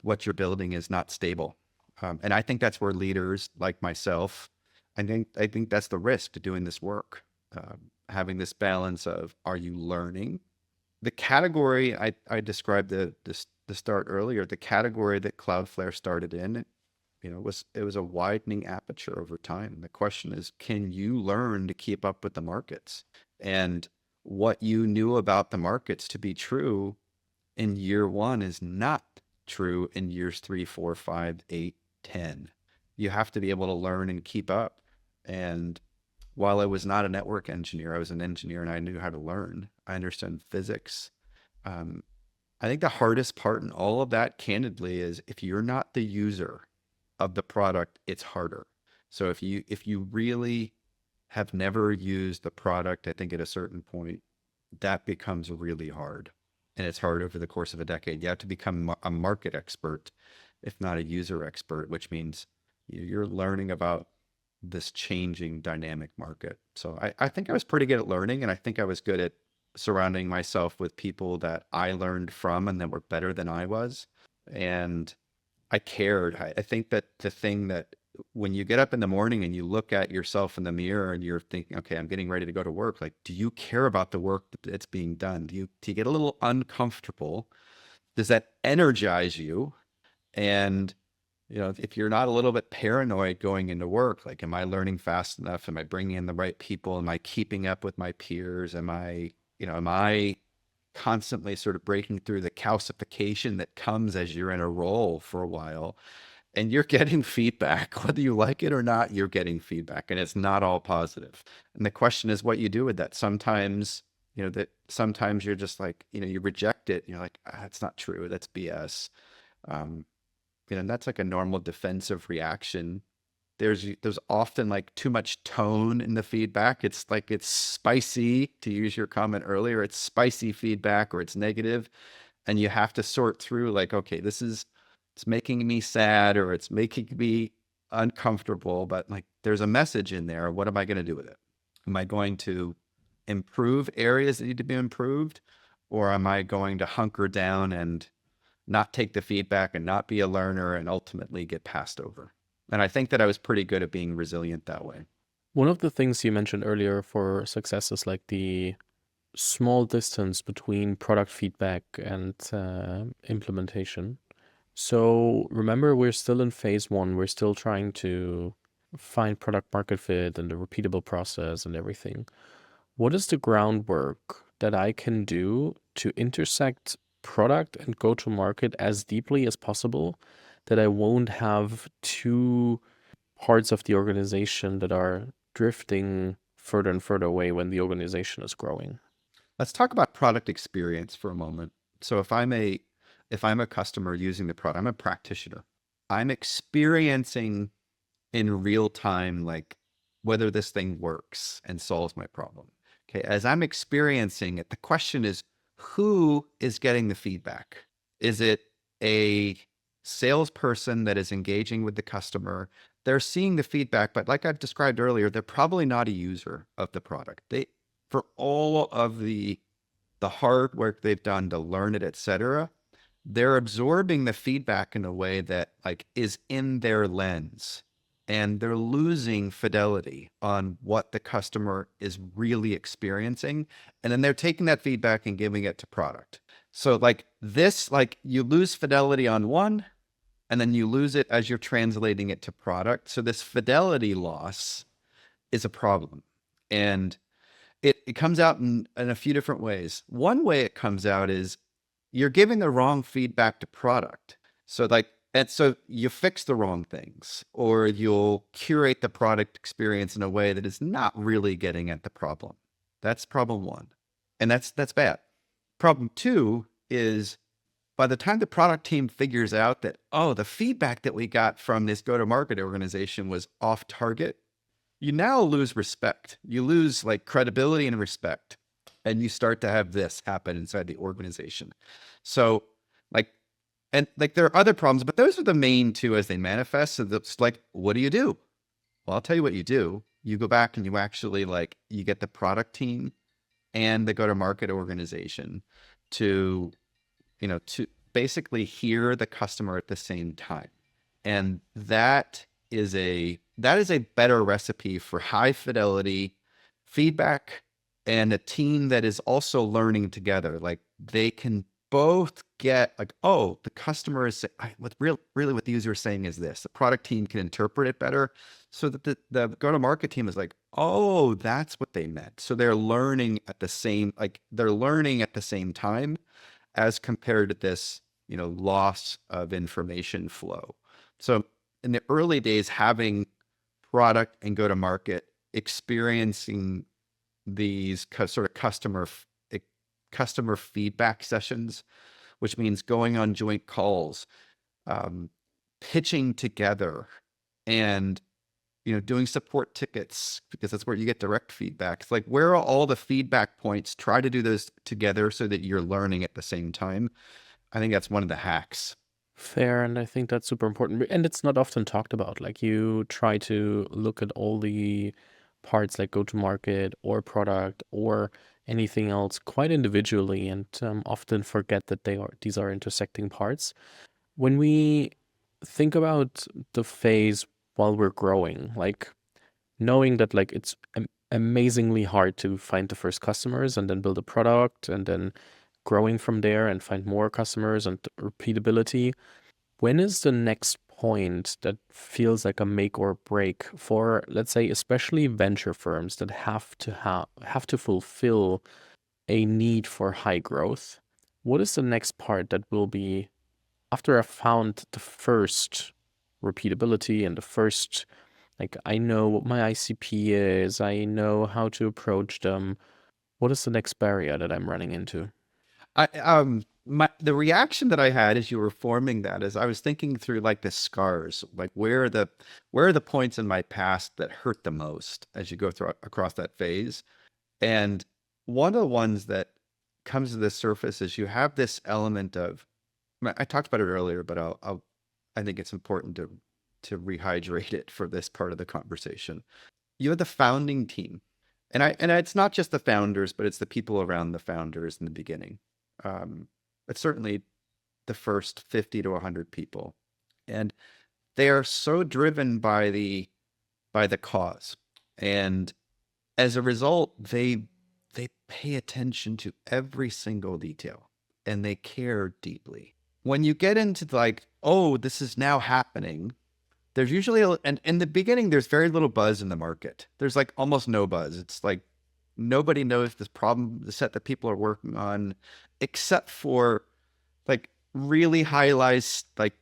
what you're building is not stable. And I think that's where leaders like myself, I think that's the risk to doing this work. Having this balance of, are you learning? The category I described the start earlier, the category that Cloudflare started in, it was a widening aperture over time. The question is, can you learn to keep up with the markets? And what you knew about the markets to be true in year one is not true in years 3, 4, 5, 8, 10. You have to be able to learn and keep up. And while I was not a network engineer, I was an engineer and I knew how to learn. I understand physics. Um, I think the hardest part in all of that, candidly, is if you're not the user of the product, it's harder. So if you really have never used the product, I think at a certain point, that becomes really hard. And it's hard over the course of a decade. You have to become a market expert, if not a user expert, which means you're learning about this changing dynamic market. So I think I was pretty good at learning, and I think I was good at surrounding myself with people that I learned from and that were better than I was. And I cared. I think that the thing that when you get up in the morning and you look at yourself in the mirror and you're thinking, okay, I'm getting ready to go to work. Like, do you care about the work that's being done? Do you get a little uncomfortable? Does that energize you? And if you're not a little bit paranoid going into work, like, am I learning fast enough? Am I bringing in the right people? Am I keeping up with my peers? Am I constantly sort of breaking through the calcification that comes as you're in a role for a while? And you're getting feedback, whether you like it or not, you're getting feedback, and it's not all positive. And the question is what you do with that. Sometimes you're just like, you reject it. You're like, that's not true. That's BS. Um, and that's like a normal defensive reaction. There's often like too much tone in the feedback. It's like it's spicy, to use your comment earlier. It's spicy feedback or it's negative, and you have to sort through like, okay, it's making me sad or it's making me uncomfortable, but like there's a message in there. What am I going to do with it? Am I going to improve areas that need to be improved, or am I going to hunker down and not take the feedback and not be a learner and ultimately get passed over? And I think that I was pretty good at being resilient that way. One of the things you mentioned earlier for success is like the small distance between product feedback and implementation. So remember, we're still in phase one. We're still trying to find product market fit and the repeatable process and everything. What is the groundwork that I can do to intersect product and go to market as deeply as possible that I won't have two parts of the organization that are drifting further and further away when the organization is growing. Let's talk about product experience for a moment. So if I'm a customer using the product, I'm a practitioner. I'm experiencing in real time, like whether this thing works and solves my problem. Okay. As I'm experiencing it, the question is, who is getting the feedback? Is it a salesperson that is engaging with the customer? They're seeing the feedback, but like I've described earlier, they're probably not a user of the product. For all of the hard work they've done to learn it, etc., they're absorbing the feedback in a way that like is in their lens, and they're losing fidelity on what the customer is really experiencing, and then they're taking that feedback and giving it to product. So like this, like you lose fidelity on one, and then you lose it as you're translating it to product. So this fidelity loss is a problem, and it comes out in a few different ways. One way it comes out is you're giving the wrong feedback to product. So like, and so you fix the wrong things, or you'll curate the product experience in a way that is not really getting at the problem. That's problem one. And that's bad. Problem two is by the time the product team figures out that, oh, the feedback that we got from this go-to-market organization was off target, you now lose respect. You lose like credibility and respect. And you start to have this happen inside the organization. So like, and like there are other problems, but those are the main two as they manifest. So it's like, what do you do? Well, I'll tell you what you do. You go back and you actually like, you get the product team and the go-to-market organization to, to basically hear the customer at the same time. And that is a better recipe for high fidelity feedback and a team that is also learning together. Like they can both get like, oh, the customer is really what the user is saying is this. The product team can interpret it better, so that the go-to-market team is like, oh, that's what they meant. So they're learning at the same time, as compared to this, loss of information flow. So in the early days, having product and go to market experiencing these sort of customer feedback sessions, which means going on joint calls, pitching together, and doing support tickets, because that's where you get direct feedback. It's like, where are all the feedback points? Try to do those together so that you're learning at the same time. I think that's one of the hacks. Fair, and I think that's super important. And it's not often talked about. Like you try to look at all the parts like go to market or product or anything else quite individually, and often forget that these are intersecting parts. When we think about the phase while we're growing, like knowing that like it's amazingly hard to find the first customers and then build a product and then growing from there and find more customers and repeatability. When is the next point that feels like a make or break for, let's say, especially venture firms that have to fulfill a need for high growth? What is the next part that will be after I've found the first repeatability and the first, like, I know what my ICP is, I know how to approach them. What is the next barrier that I'm running into? The reaction that I had as you were forming that is I was thinking through like the scars, like where are the points in my past that hurt the most as you go through across that phase. And one of the ones that comes to the surface is you have this element of, I talked about it earlier, but I think it's important to rehydrate it for this part of the conversation. You have the founding team, and it's not just the founders, but it's the people around the founders in the beginning. It's certainly the first 50 to 100 people, and they are so driven by the cause, and as a result, they pay attention to every single detail, and they care deeply. When you get into like, oh, this is now happening, there's usually and in the beginning, there's very little buzz in the market. There's like almost no buzz. It's like nobody knows this problem, the set that people are working on, except for like really highlights, like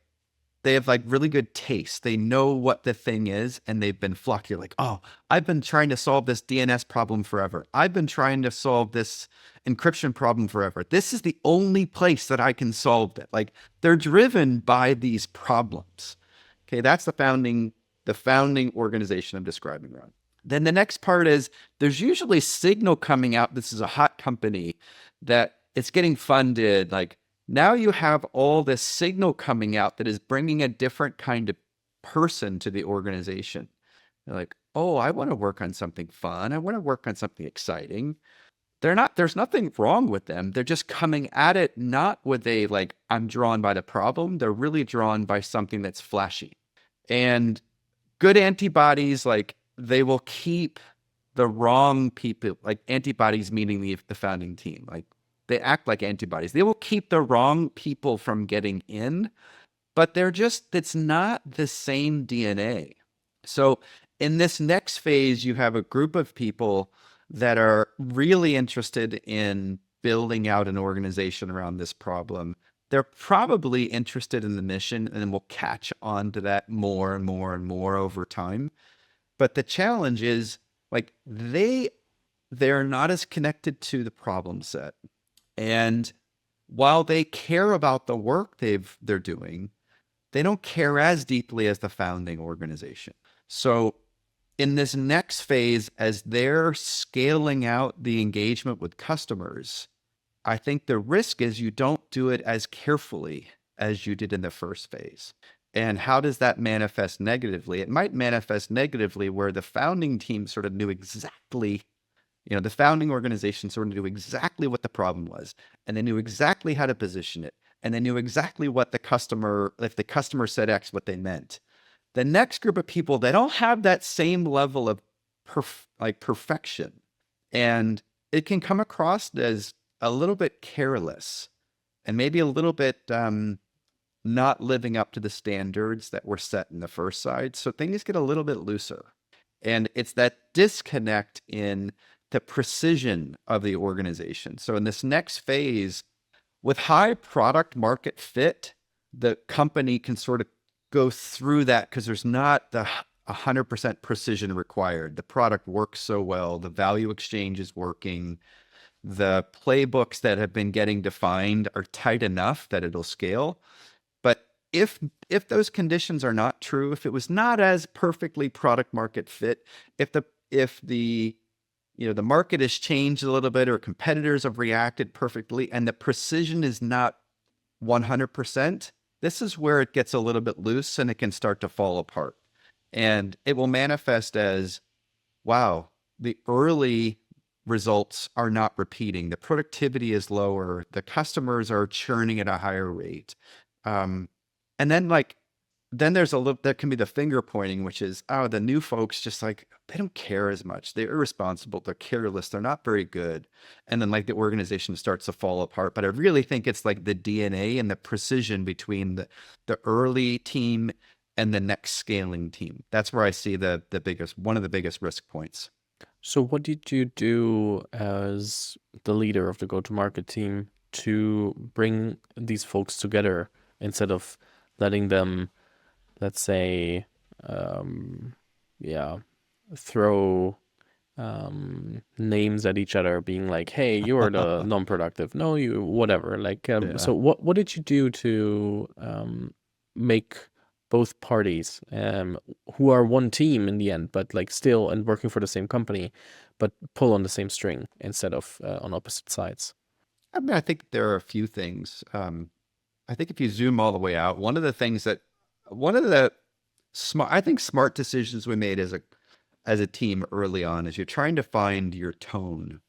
they have like really good taste. They know what the thing is and they've been flocked. You're like, oh, I've been trying to solve this DNS problem forever. I've been trying to solve this encryption problem forever. This is the only place that I can solve it. Like they're driven by these problems. Okay, that's the founding organization I'm describing, Ron. Then the next part is there's usually signal coming out. This is a hot company that it's getting funded. Like now you have all this signal coming out that is bringing a different kind of person to the organization. They're like, oh, I want to work on something fun. I want to work on something exciting. There's nothing wrong with them. They're just coming at it not with a like, I'm drawn by the problem. They're really drawn by something that's flashy. And good antibodies, like they will keep the wrong people, like antibodies meaning the founding team. Like they act like antibodies. They will keep the wrong people from getting in, but it's not the same DNA. So in this next phase, you have a group of people that are really interested in building out an organization around this problem. They're probably interested in the mission and will catch on to that more and more and more over time. But the challenge is like they're not as connected to the problem set. And while they care about the work they're doing, they don't care as deeply as the founding organization. So in this next phase, as they're scaling out the engagement with customers, I think the risk is you don't do it as carefully as you did in the first phase. And how does that manifest negatively? It might manifest negatively where the founding team sort of knew exactly, the founding organization sort of knew exactly what the problem was, and they knew exactly how to position it, and they knew exactly what if the customer said X, what they meant. The next group of people, they don't have that same level of perfection, and it can come across as a little bit careless and maybe a little bit not living up to the standards that were set in the first side. So things get a little bit looser. And it's that disconnect in the precision of the organization. So in this next phase, with high product market fit, the company can sort of go through that because there's not the 100% precision required. The product works so well. The value exchange is working. The playbooks that have been getting defined are tight enough that it'll scale. But if those conditions are not true, if it was not as perfectly product market fit, if the market has changed a little bit or competitors have reacted perfectly and the precision is not 100%, this is where it gets a little bit loose and it can start to fall apart. And it will manifest as, wow, the early results are not repeating. The productivity is lower. The customers are churning at a higher rate. And then there can be the finger pointing, which is, oh, the new folks just like, they don't care as much. They're irresponsible. They're careless. They're not very good. And then like the organization starts to fall apart. But I really think it's like the DNA and the precision between the early team and the next scaling team. That's where I see one of the biggest risk points. So what did you do as the leader of the go-to-market team to bring these folks together instead of letting them, let's say, throw names at each other, being like, "Hey, you're the non-productive. No, you whatever." Like, so what did you do to make both parties, who are one team in the end, but like still and working for the same company, but pull on the same string instead of on opposite sides? I mean, I think there are a few things. I think if you zoom all the way out, one of the smart decisions we made as a team early on is you're trying to find your tone.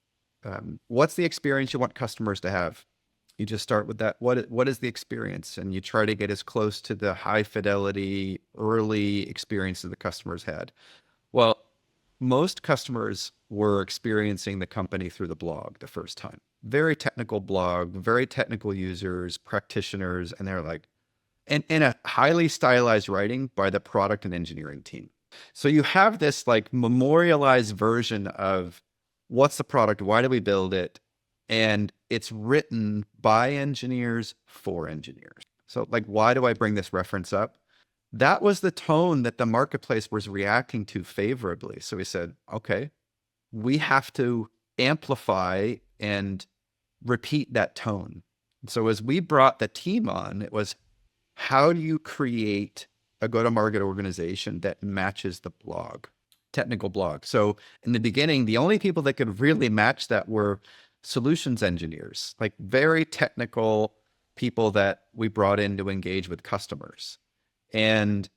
What's the experience you want customers to have? You just start with that. What is the experience? And you try to get as close to the high fidelity early experience that the customers had. Well, most customers were experiencing the company through the blog the first time. Very technical blog, very technical users, practitioners, and they're like, and in a highly stylized writing by the product and engineering team. So you have this like memorialized version of what's the product, why do we build it? And it's written by engineers for engineers. So like, why do I bring this reference up? that was the tone that the marketplace was reacting to favorably. So we said, okay, we have to amplify and repeat that tone. So as we brought the team on, it was, how do you create a go-to-market organization that matches the blog, technical blog? So in the beginning, the only people that could really match that were solutions engineers, like very technical people that we brought in to engage with customers. And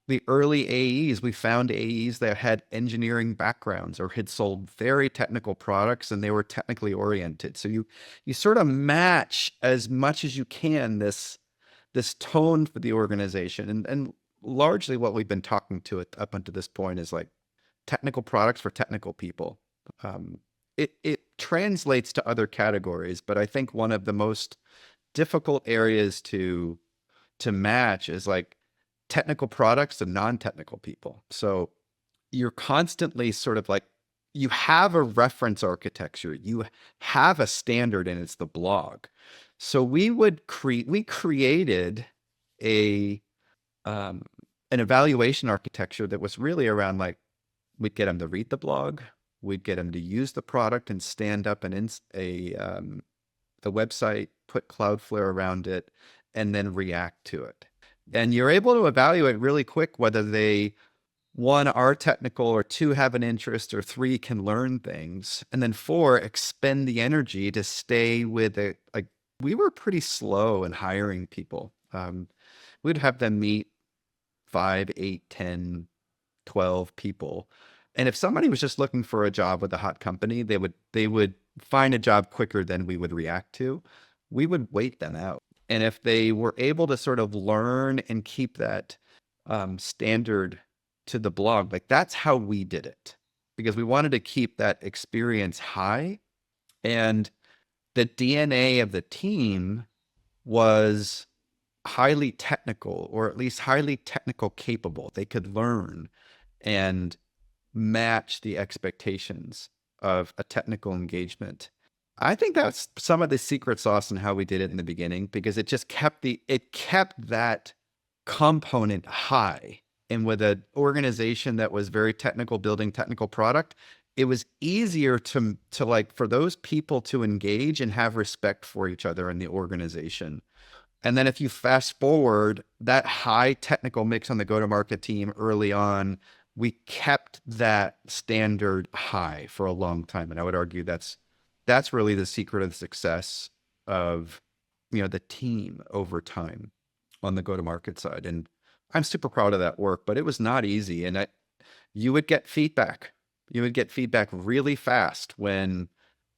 the early AEs, we found AEs that had engineering backgrounds or had sold very technical products and they were technically oriented. So you sort of match as much as you can this tone for the organization. And largely what we've been talking to it up until this point is like technical products for technical people. It translates to other categories, but I think one of the most difficult areas to match is like technical products and non-technical people. So you're constantly sort of like, you have a reference architecture, you have a standard, and it's the blog. So we created a an evaluation architecture that was really around like, we'd get them to read the blog, we'd get them to use the product and stand up the website, put Cloudflare around it, and then react to it. And you're able to evaluate really quick whether they, one, are technical, or two, have an interest, or three, can learn things, and then four, expend the energy to stay with it. Like, we were pretty slow in hiring people. We'd have them meet 5, 8, 10, 12 people. And if somebody was just looking for a job with a hot company, they would find a job quicker than we would react to. We would wait them out. And if they were able to sort of learn and keep that standard to the blog, like, that's how we did it, because we wanted to keep that experience high. And the DNA of the team was highly technical, or at least highly technical capable. They could learn and match the expectations of a technical engagement. I think that's some of the secret sauce in how we did it in the beginning, because it just kept that component high. And with an organization that was very technical, building technical product, it was easier to like, for those people to engage and have respect for each other in the organization. And then if you fast forward that high technical mix on the go-to-market team early on, we kept that standard high for a long time. And I would argue that's really the secret of the success of, the team over time on the go-to-market side. And I'm super proud of that work, but it was not easy. And you would get feedback. You would get feedback really fast when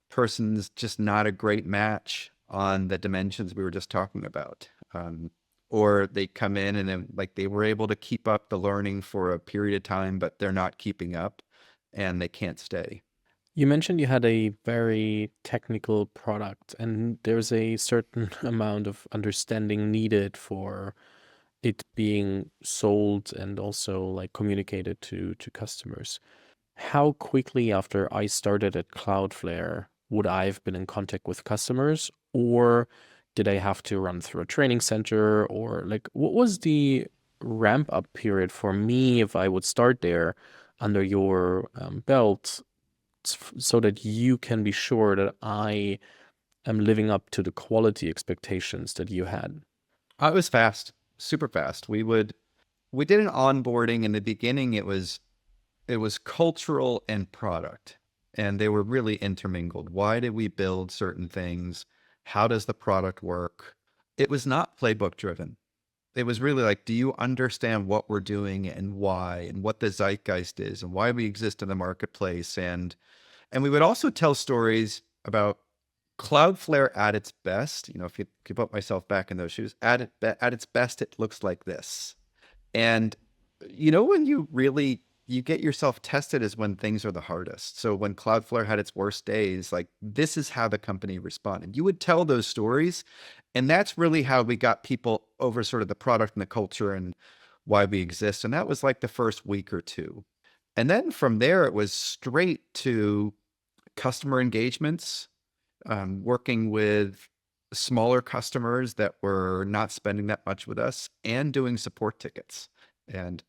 person's just not a great match on the dimensions we were just talking about. Or they come in and then, like, they were able to keep up the learning for a period of time, but they're not keeping up and they can't stay. You mentioned you had a very technical product, and there's a certain amount of understanding needed for it being sold and also like communicated to customers. How quickly after I started at Cloudflare would I have been in contact with customers, or did I have to run through a training center, or like what was the ramp up period for me if I would start there under your belt, so that you can be sure that I am living up to the quality expectations that you had? It was fast, super fast. We did an onboarding in the beginning. It was cultural and product, and they were really intermingled. Why did we build certain things? How does the product work? It was not playbook driven. It was really like, do you understand what we're doing and why, and what the zeitgeist is, and why we exist in the marketplace? And we would also tell stories about Cloudflare at its best. If you put myself back in those shoes, at its best, it looks like this. And when you get yourself tested is when things are the hardest. So when Cloudflare had its worst days, like, this is how the company responded. You would tell those stories, and that's really how we got people over sort of the product and the culture and why we exist. And that was like the first week or two. And then from there, it was straight to customer engagements, working with smaller customers that were not spending that much with us, and doing support tickets. And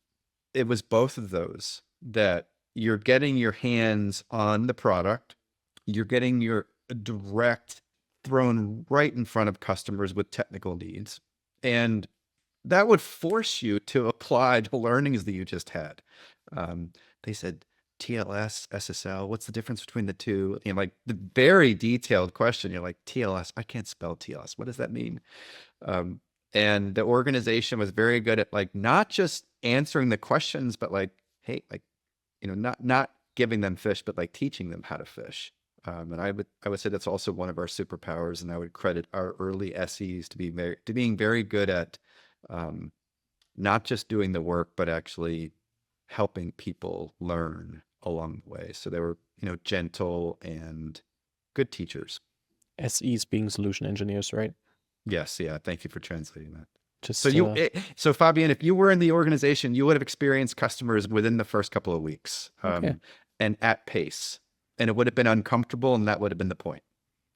it was both of those, that you're getting your hands on the product, you're getting your direct thrown right in front of customers with technical needs. And that would force you to apply the learnings that you just had. Um, they said, TLS, SSL, what's the difference between the two? You know, like the very detailed question. You're like, TLS, I can't spell TLS. What does that mean? Um, and the organization was very good at like not just answering the questions, but like, hey, like, you know, not giving them fish, but like teaching them how to fish. And I would say that's also one of our superpowers, and I would credit our early SEs to being very good at um, not just doing the work, but actually helping people learn along the way. So they were, you know, gentle and good teachers. SEs being solution engineers, right? Yes, yeah. Thank you for translating that. So Just so Fabian, if you were in the organization, you would have experienced customers within the first couple of weeks, okay. and at pace, and it would have been uncomfortable, and that would have been the point.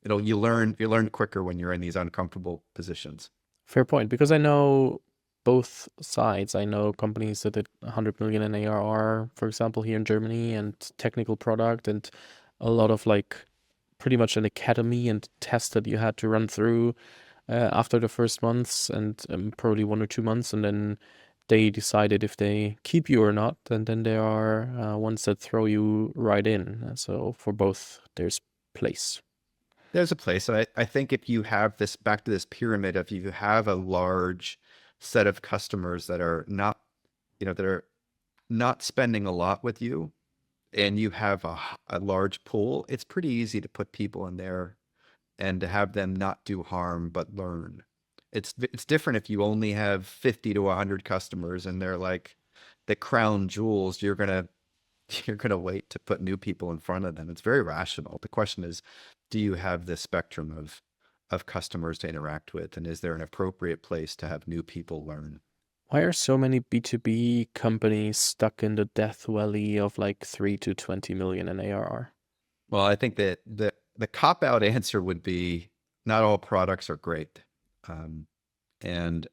You learn quicker when you're in these uncomfortable positions. Fair point, because I know both sides. I know companies that did 100 million in ARR, for example, here in Germany, and technical product, and a lot of like pretty much an academy and test that you had to run through after the first months and probably 1 or 2 months, and then they decided if they keep you or not. And then there are ones that throw you right in. So for both, there's place. There's a place. I think if you have this, back to this pyramid, if you have a large set of customers that are not, that are not spending a lot with you, and you have a large pool, it's pretty easy to put people in there and to have them not do harm but learn. It's different if you only have 50 to 100 customers and they're like the crown jewels. You're gonna wait to put new people in front of them. It's very rational. The question is, do you have this spectrum of customers to interact with, and is there an appropriate place to have new people learn? Why are so many B2B companies stuck in the death valley of like 3 to 20 million in ARR? Well, I think that the cop out answer would be not all products are great. Um, and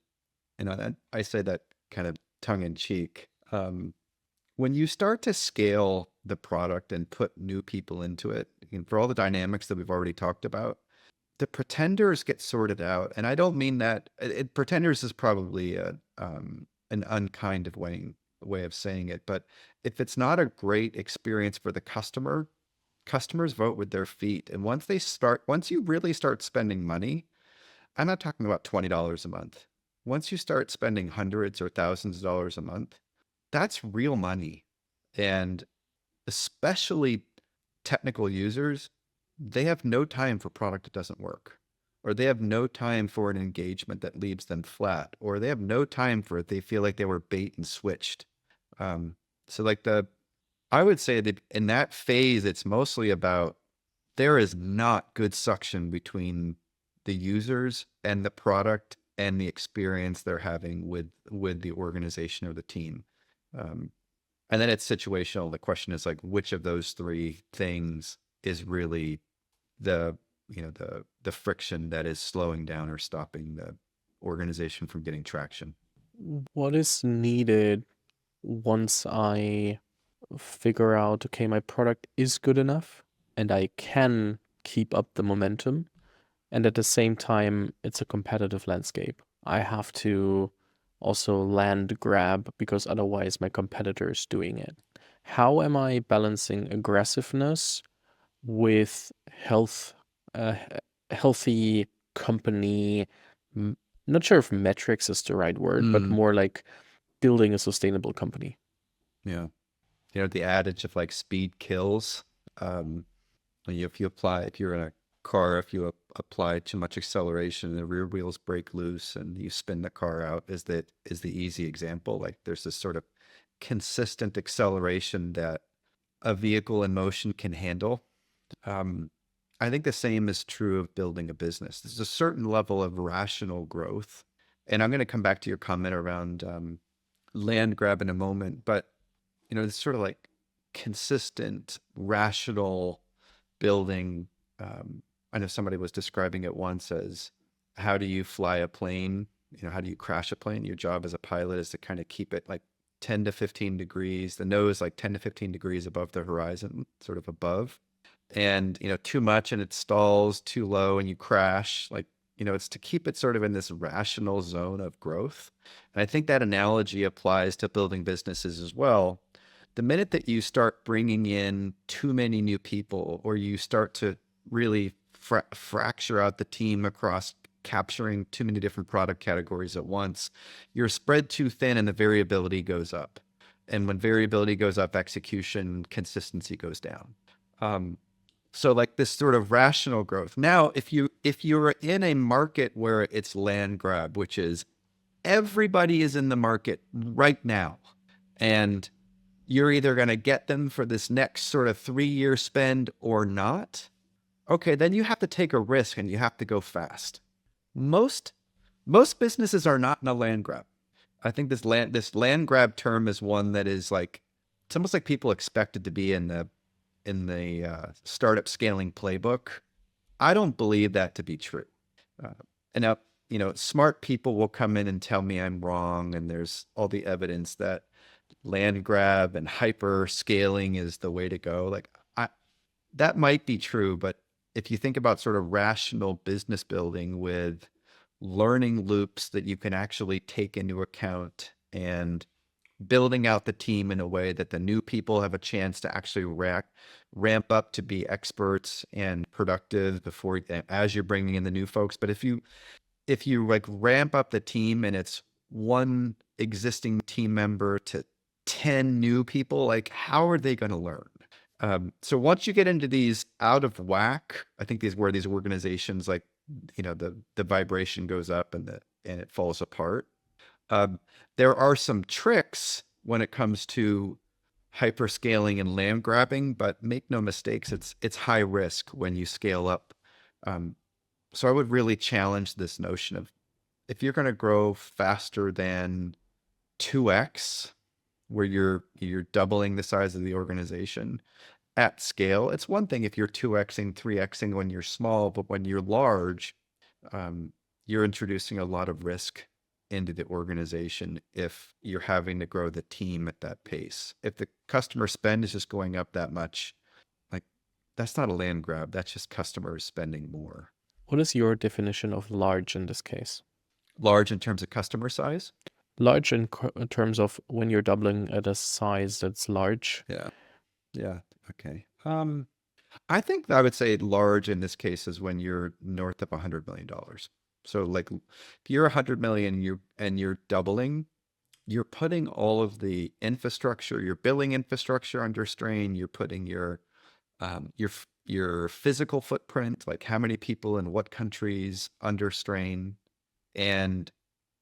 I say that kind of tongue in cheek. When you start to scale the product and put new people into it, and for all the dynamics that we've already talked about, the pretenders get sorted out. And I don't mean that pretenders is probably an unkind of way of saying it, but if it's not a great experience for the customer, customers vote with their feet. And once you really start spending money, I'm not talking about $20 a month. Once you start spending hundreds or thousands of dollars a month, that's real money. And especially technical users, they have no time for product that doesn't work, or they have no time for an engagement that leaves them flat, or they have no time for it. They feel like they were bait and switched. Um, so like I would say that in that phase, it's mostly about there is not good suction between the users and the product and the experience they're having with the organization or the team. Um, and then it's situational. The question is like, which of those three things is really the the friction that is slowing down or stopping the organization from getting traction? What is needed once I figure out, okay, my product is good enough and I can keep up the momentum, and at the same time, it's a competitive landscape. I have to also land grab because otherwise my competitor is doing it. How am I balancing aggressiveness with uh, healthy company? m- Not sure if metrics is the right word, but Mm, more like building a sustainable company. yeah. The adage of like speed kills. If you're in a car, if you apply too much acceleration, the rear wheels break loose and you spin the car out, is the easy example. Like there's this sort of consistent acceleration that a vehicle in motion can handle. Um, I think the same is true of building a business. There's a certain level of rational growth. And I'm going to come back to your comment around land grab in a moment, but it's sort of like consistent, rational building. I know somebody was describing it once as, how do you fly a plane? How do you crash a plane? Your job as a pilot is to kind of keep it like 10 to 15 degrees, the nose like 10 to 15 degrees above the horizon, sort of above. And, too much and it stalls, too low and you crash. Like, it's to keep it sort of in this rational zone of growth. And I think that analogy applies to building businesses as well. The minute that you start bringing in too many new people, or you start to really fracture out the team across capturing too many different product categories at once, you're spread too thin and the variability goes up. And when variability goes up, execution consistency goes down. So like this sort of rational growth. Now, if you're in a market where it's land grab, which is everybody is in the market right now, and you're either going to get them for this next sort of 3-year spend or not, okay, then you have to take a risk and you have to go fast. Most businesses are not in a land grab. I think this land grab term is one that is like, it's almost like people expected to be in the startup scaling playbook. I don't believe that to be true. And now, smart people will come in and tell me I'm wrong, and there's all the evidence that land grab and hyper scaling is the way to go. Like, that might be true, but if you think about sort of rational business building with learning loops that you can actually take into account, and building out the team in a way that the new people have a chance to actually ramp up to be experts and productive before, as you're bringing in the new folks. But if you like ramp up the team and it's one existing team member to 10 new people, like how are they going to learn? So once you get into these out of whack, I think these organizations, like, the vibration goes up and it falls apart. There are some tricks when it comes to hyperscaling and land grabbing, but make no mistakes, it's high risk when you scale up. So I would really challenge this notion of, if you're going to grow faster than 2x, where you're doubling the size of the organization at scale. It's one thing if you're 2xing, 3xing when you're small, but when you're large, you're introducing a lot of risk into the organization if you're having to grow the team at that pace. If the customer spend is just going up that much, like, that's not a land grab. That's just customers spending more. What is your definition of large in this case? Large in terms of customer size? Large in terms of when you're doubling at a size that's large. Yeah. Yeah. Okay. I think I would say large in this case is when you're north of $100 million. So like, if you're 100 million, you're doubling, you're putting all of the infrastructure, your billing infrastructure under strain. You're putting your physical footprint, like how many people in what countries, under strain, and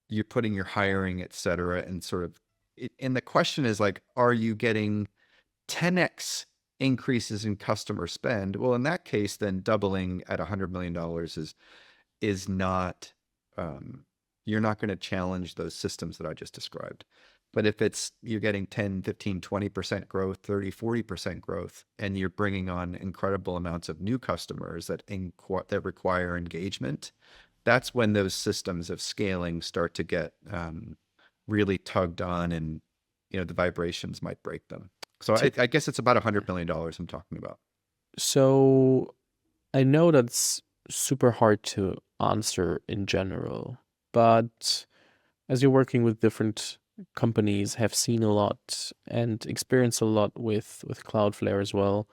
you're putting your hiring, et cetera, and sort of, and the question is like, are you getting 10x increases in customer spend? Well, in that case, then doubling at $100 million is not, you're not going to challenge those systems that I just described. But if you're getting 10, 15, 20% growth, 30, 40% growth, and you're bringing on incredible amounts of new customers that require engagement, that's when those systems of scaling start to get really tugged on, and the vibrations might break them. So I guess it's about $100 million I'm talking about. So I know that's super hard to answer in general, but as you're working with different companies, have seen a lot and experienced a lot with Cloudflare as well,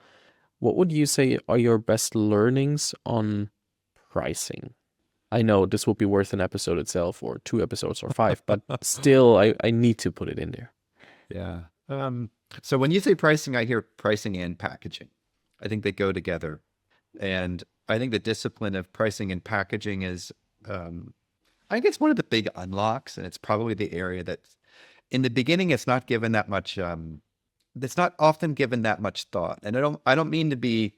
what would you say are your best learnings on pricing? I know this will be worth an episode itself, or 2 episodes, or 5, but still, I need to put it in there. Yeah. So when you say pricing, I hear pricing and packaging. I think they go together. And I think the discipline of pricing and packaging is, I think it's one of the big unlocks, and it's probably the area that in the beginning, it's not given that much, it's not often given that much thought. And I don't mean to be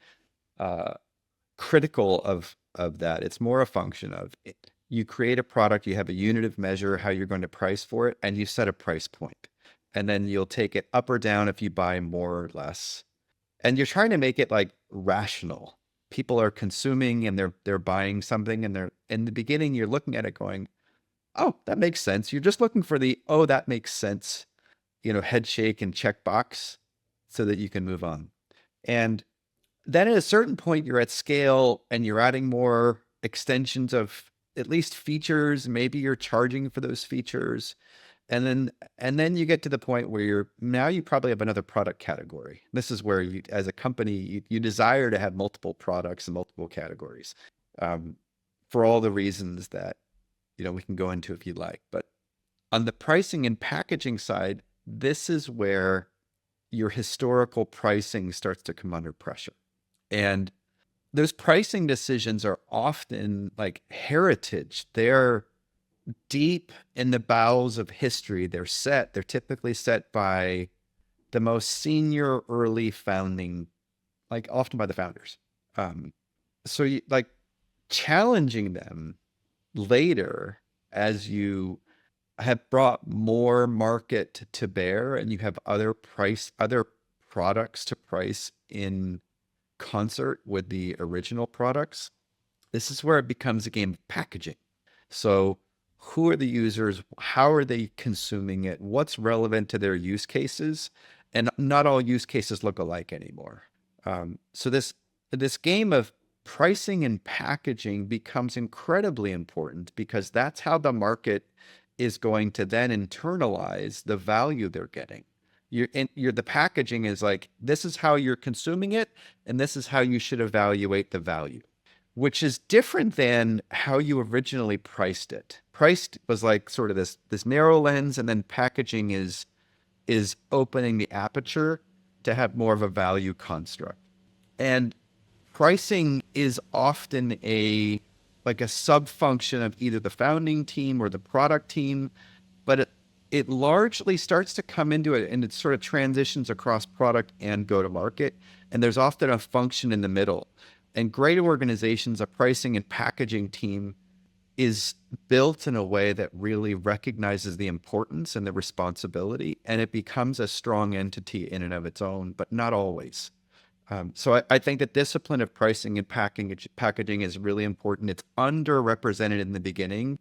critical of that. It's more a function of it. You create a product, you have a unit of measure, how you're going to price for it, and you set a price point. And then you'll take it up or down if you buy more or less. And you're trying to make it like rational. People are consuming and they're buying something, and they're, in the beginning, you're looking at it going, oh, that makes sense. You're just looking for the, oh, that makes sense head shake and check box so that you can move on. And then at a certain point, you're at scale and you're adding more extensions of at least features. Maybe you're charging for those features. And then you get to the point where you probably have another product category. This is where you, as a company, you desire to have multiple products and multiple categories, um, for all the reasons that, we can go into if you like. But on the pricing and packaging side, this is where your historical pricing starts to come under pressure. And those pricing decisions are often like heritage. They're deep in the bowels of history. They're typically set by the most senior early founding, like often by the founders. So like challenging them later as you have brought more market to bear and you have other products to price in concert with the original products. This is where it becomes a game of packaging. So who are the users? How are they consuming it? What's relevant to their use cases? And not all use cases look alike anymore. So this game of pricing and packaging becomes incredibly important because that's how the market is going to then internalize the value they're getting. The packaging is like, this is how you're consuming it, and this is how you should evaluate the value, which is different than how you originally priced it. Priced was like sort of this narrow lens, and then packaging is opening the aperture to have more of a value construct. And pricing is often like a sub function of either the founding team or the product team, but it largely starts to come into it and it sort of transitions across product and go to market. And there's often a function in the middle. And great organizations, a pricing and packaging team is built in a way that really recognizes the importance and the responsibility, and it becomes a strong entity in and of its own, but not always. So I think the discipline of pricing and packaging is really important. It's underrepresented in the beginning,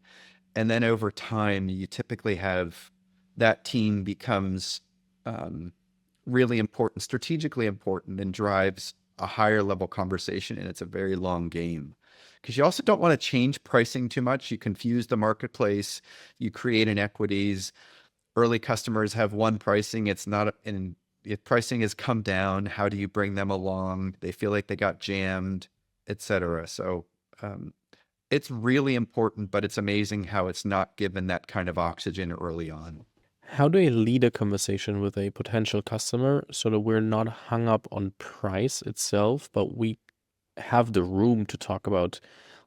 and then over time, you typically have that team becomes really important, strategically important, and drives a higher level conversation, and it's a very long game. Because you also don't want to change pricing too much. You confuse the marketplace, you create inequities. Early customers have one pricing, it's not, and if pricing has come down, how do you bring them along? They feel like they got jammed, etc. So it's really important, but it's amazing how it's not given that kind of oxygen early on. How do I lead a conversation with a potential customer so that we're not hung up on price itself, but we have the room to talk about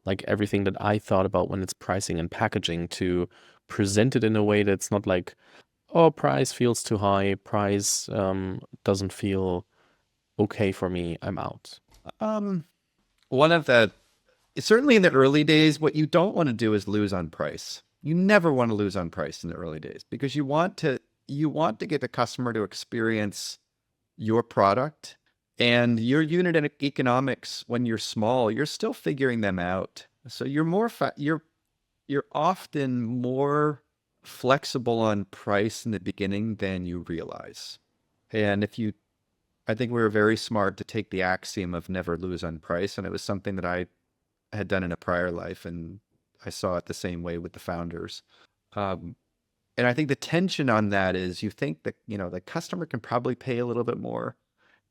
like everything that I thought about when it's pricing and packaging, to present it in a way that's not like, oh, price feels too high, price doesn't feel okay for me, I'm out. One of the Certainly in the early days, what you don't want to do is lose on price. You never want to lose on price in the early days because you want to get the customer to experience your product and your unit economics. When you're small, you're still figuring them out. So you're often more flexible on price in the beginning than you realize. And I think we were very smart to take the axiom of never lose on price. And it was something that I had done in a prior life, and I saw it the same way with the founders. And I think the tension on that is you think that, the customer can probably pay a little bit more.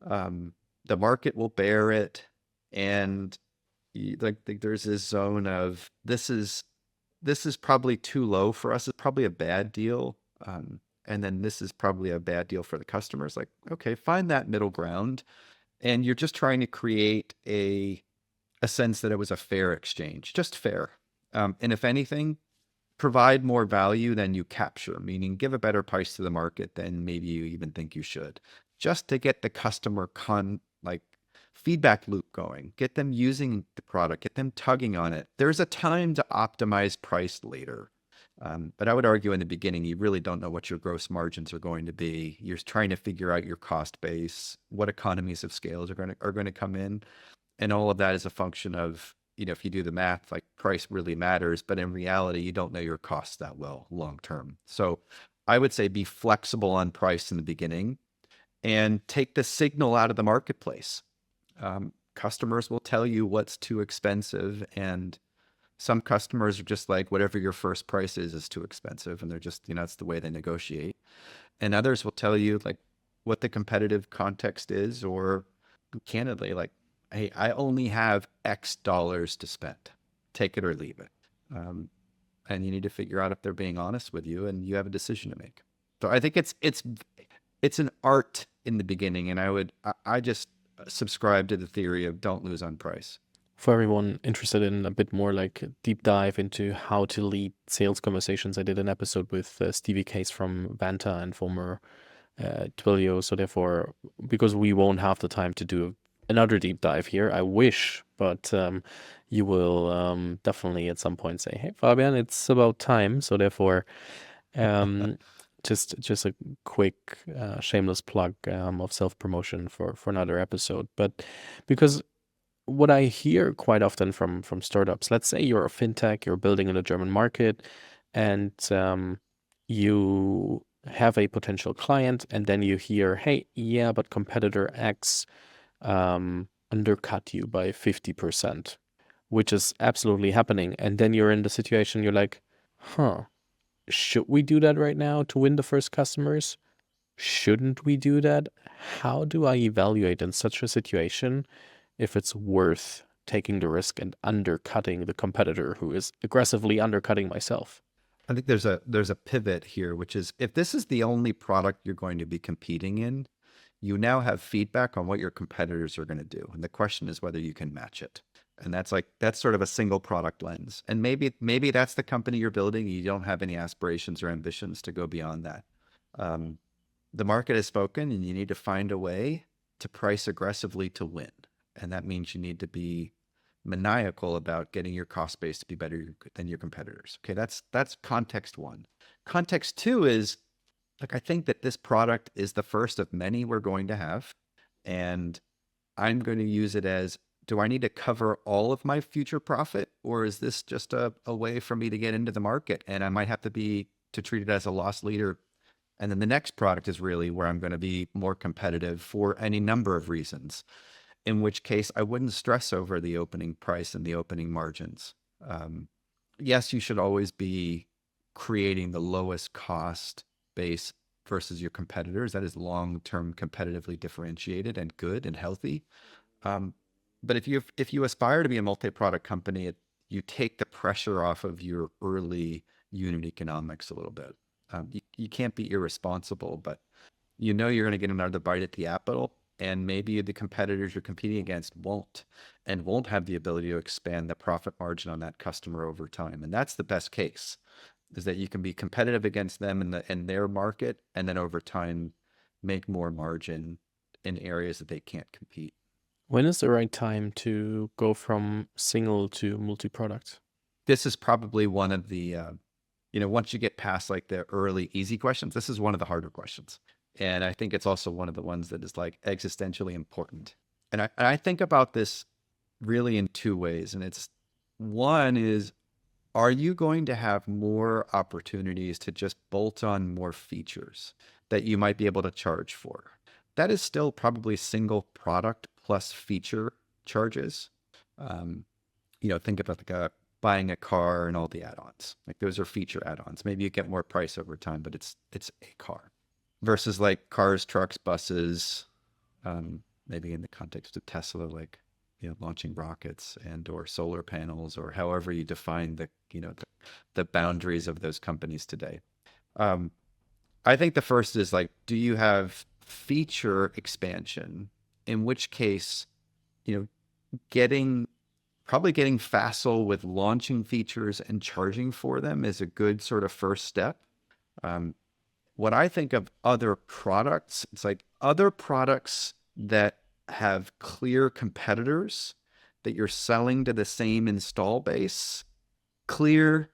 The market will bear it. And there's this zone of this is probably too low for us. It's probably a bad deal. And then this is probably a bad deal for the customers. Like, okay, find that middle ground. And you're just trying to create a sense that it was a fair exchange, just fair. And if anything, provide more value than you capture, meaning give a better price to the market than maybe you even think you should, just to get the customer feedback loop going, get them using the product, get them tugging on it. There's a time to optimize price later. But I would argue in the beginning, you really don't know what your gross margins are going to be. You're trying to figure out your cost base, what economies of scales are going to come in. And all of that is a function of, if you do the math, like price really matters, but in reality, you don't know your costs that well long term. So I would say be flexible on price in the beginning and take the signal out of the marketplace. Customers will tell you what's too expensive, and some customers are just like, whatever your first price is too expensive, and they're just, it's the way they negotiate. And others will tell you like what the competitive context is, or candidly, like, hey, I only have X dollars to spend. Take it or leave it. And you need to figure out if they're being honest with you, and you have a decision to make. So I think it's an art in the beginning, and I just subscribe to the theory of don't lose on price. For everyone interested in a bit more like deep dive into how to lead sales conversations, I did an episode with Stevie Case from Vanta and former Twilio. So therefore, because we won't have the time to do another deep dive here, I wish, but you will definitely at some point say, "Hey, Fabian, it's about time." So therefore, um, just a quick shameless plug of self promotion for another episode. But because what I hear quite often from startups, let's say you're a fintech, you're building in the German market, and you have a potential client, and then you hear, hey, yeah, but competitor X undercut you by 50%, which is absolutely happening. And then you're in the situation, you're like, huh, should we do that right now to win the first customers? Shouldn't we do that? How do I evaluate in such a situation if it's worth taking the risk and undercutting the competitor who is aggressively undercutting myself? I think there's a pivot here, which is if this is the only product you're going to be competing in, you now have feedback on what your competitors are going to do. And the question is whether you can match it. And that's sort of a single product lens. And maybe that's the company you're building. You don't have any aspirations or ambitions to go beyond that. The market has spoken, and you need to find a way to price aggressively to win. And that means you need to be maniacal about getting your cost base to be better than your competitors. Okay, that's context one. Context two is, like, I think that this product is the first of many we're going to have, and I'm going to use it as, do I need to cover all of my future profit, or is this just a way for me to get into the market, and I might have to treat it as a loss leader? And then the next product is really where I'm going to be more competitive for any number of reasons, in which case I wouldn't stress over the opening price and the opening margins. Yes, you should always be creating the lowest cost base versus your competitors. That is long-term competitively differentiated and good and healthy. But if you aspire to be a multi-product company, you take the pressure off of your early unit economics a little bit. You can't be irresponsible, but you're going to get another bite at the apple, and maybe the competitors you're competing against won't have the ability to expand the profit margin on that customer over time. And that's the best case, is that you can be competitive against them in their market, and then over time make more margin in areas that they can't compete. When is the right time to go from single to multi-product? This is probably one of the once you get past like the early easy questions, this is one of the harder questions. And I think it's also one of the ones that is like existentially important. And I think about this really in two ways. And one is, are you going to have more opportunities to just bolt on more features that you might be able to charge for? That is still probably single product plus feature charges. Think about buying a car and all the add-ons. Like, those are feature add-ons. Maybe you get more price over time, but it's a car. Versus like cars, trucks, buses, maybe in the context of Tesla, like, launching rockets and or solar panels, or however you define the boundaries of those companies today. I think the first is like, do you have feature expansion? In which case, probably getting facile with launching features and charging for them is a good sort of first step. What I think of other products, it's like other products that have clear competitors that you're selling to the same install base. Clear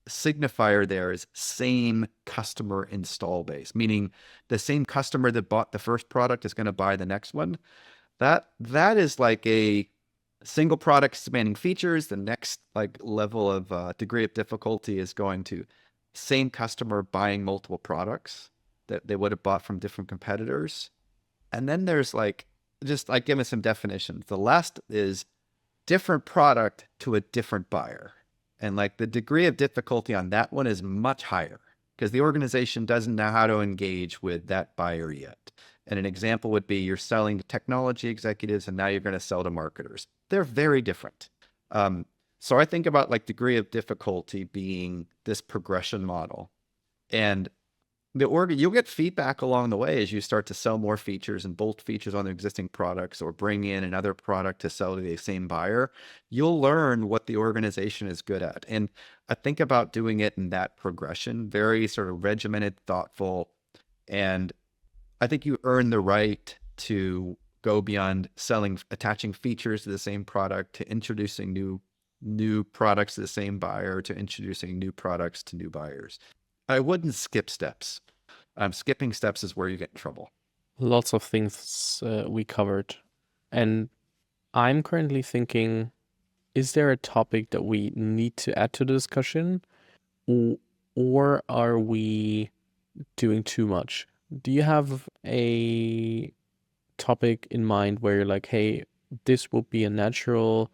signifier there is same customer install base, meaning the same customer that bought the first product is going to buy the next one. That is like a single product spanning features. The next like level of degree of difficulty is going to same customer buying multiple products that they would have bought from different competitors. And then there's like, just like give me some definitions. The last is different product to a different buyer. And like the degree of difficulty on that one is much higher because the organization doesn't know how to engage with that buyer yet. And an example would be you're selling to technology executives and now you're going to sell to marketers. They're very different. So I think about like degree of difficulty being this progression model. And you'll get feedback along the way as you start to sell more features and bolt features on the existing products or bring in another product to sell to the same buyer. You'll learn what the organization is good at. And I think about doing it in that progression, very sort of regimented, thoughtful. And I think you earn the right to go beyond attaching features to the same product, to introducing new products to the same buyer, to introducing new products to new buyers. I wouldn't skip steps. Skipping steps is where you get in trouble. Lots of things we covered. And I'm currently thinking, is there a topic that we need to add to the discussion? Or are we doing too much? Do you have a topic in mind where you're like, hey, this would be a natural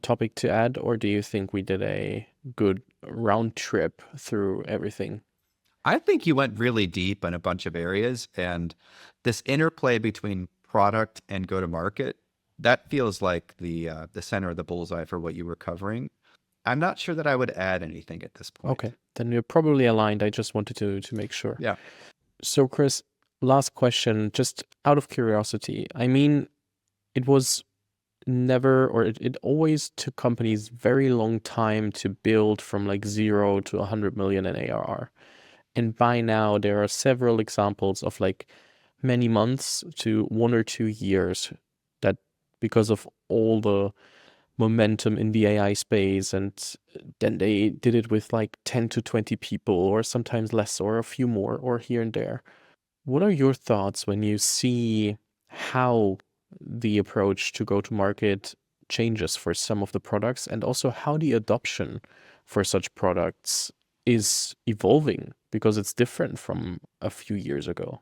topic to add? Or do you think we did a good round trip through everything? I think you went really deep in a bunch of areas, and this interplay between product and go to market, that feels like the center of the bullseye for what you were covering. I'm not sure that I would add anything at this point. Okay, then we're probably aligned. I just wanted to make sure. Yeah. So, Chris, last question, just out of curiosity. I mean, it was never, or it always took companies very long time to build from like 0 to 100 million in ARR. And by now, there are several examples of like many months to 1 or 2 years that because of all the momentum in the AI space, and then they did it with like 10 to 20 people, or sometimes less, or a few more, or here and there. What are your thoughts when you see how the approach to go to market changes for some of the products, and also how the adoption for such products is evolving because it's different from a few years ago?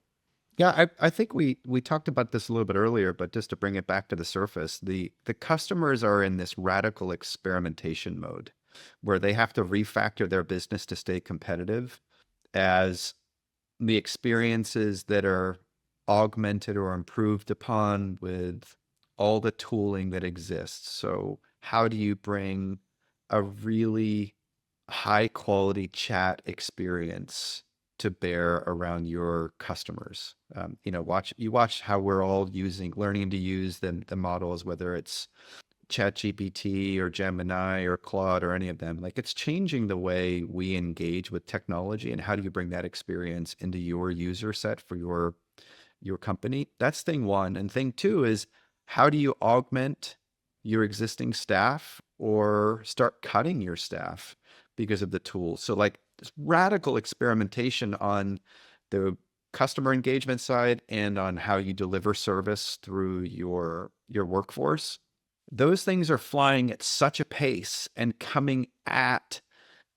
Yeah, I think we talked about this a little bit earlier, but just to bring it back to the surface, the customers are in this radical experimentation mode where they have to refactor their business to stay competitive as the experiences that are augmented or improved upon with all the tooling that exists. So how do you bring a really high quality chat experience to bear around your customers? Watch how we're all learning to use the models, whether it's ChatGPT or Gemini or Claude or any of them. Like, it's changing the way we engage with technology, and how do you bring that experience into your user set for your company? That's thing one. And thing two is, how do you augment your existing staff or start cutting your staff because of the tools? So like this radical experimentation on the customer engagement side and on how you deliver service through your workforce. Those things are flying at such a pace and coming at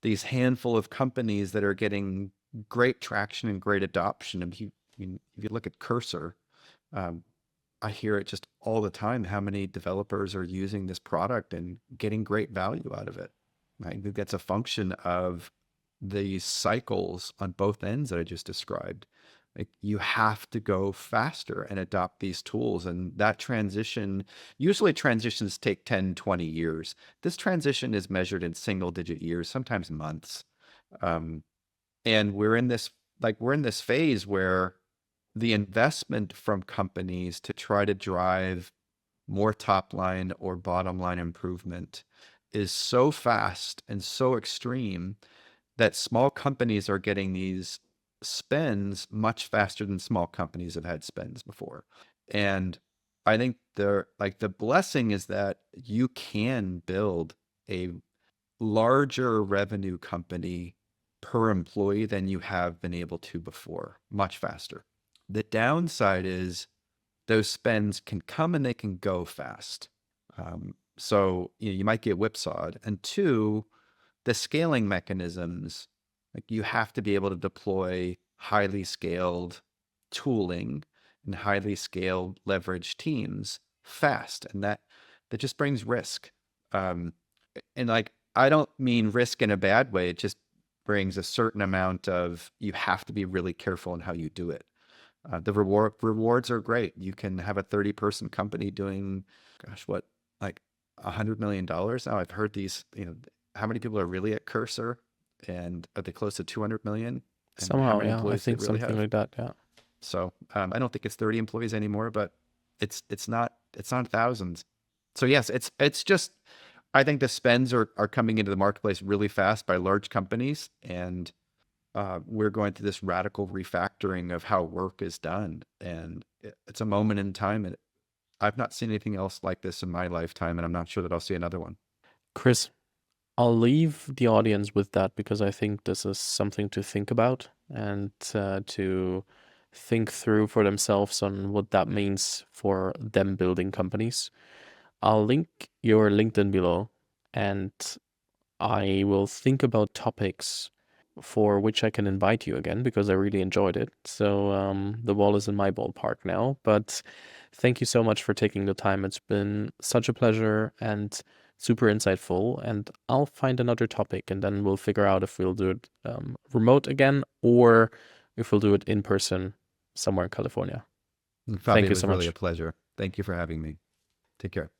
these handful of companies that are getting great traction and great adoption. If you look at Cursor, I hear it just all the time, how many developers are using this product and getting great value out of it. I think that's a function of the cycles on both ends that I just described. Like, you have to go faster and adopt these tools. And that transition, usually transitions take 10, 20 years. This transition is measured in single digit years, sometimes months. And we're in this phase where the investment from companies to try to drive more top line or bottom line improvement is so fast and so extreme that small companies are getting these spends much faster than small companies have had spends before. And I think the blessing is that you can build a larger revenue company per employee than you have been able to before, much faster. The downside is those spends can come and they can go fast. So you might get whipsawed. And two, the scaling mechanisms Like you have to be able to deploy highly scaled tooling and highly scaled leverage teams fast, and that just brings risk. Um, and like I don't mean risk in a bad way. It just brings a certain amount of you have to be really careful in how you do it. The rewards are great. You can have a 30-person company doing, gosh, what, like $100 million now. I've heard these, how many people are really at Cursor, and are they close to 200 million? And how Somehow, many yeah, I employees do they think really something have? like that. Yeah. So I don't think it's 30 employees anymore, but it's not thousands. So yes, it's just I think the spends are coming into the marketplace really fast by large companies, and we're going through this radical refactoring of how work is done, and it's a moment in time, and I've not seen anything else like this in my lifetime, and I'm not sure that I'll see another one. Chris, I'll leave the audience with that because I think this is something to think about and to think through for themselves on what that means for them building companies. I'll link your LinkedIn below, and I will think about topics for which I can invite you again because I really enjoyed it. So the ball is in my ballpark now. But thank you so much for taking the time. It's been such a pleasure and super insightful. And I'll find another topic, and then we'll figure out if we'll do it remote again or if we'll do it in person somewhere in California. And Fabi, Thank it you was so really a much. pleasure. Thank you for having me. Take care.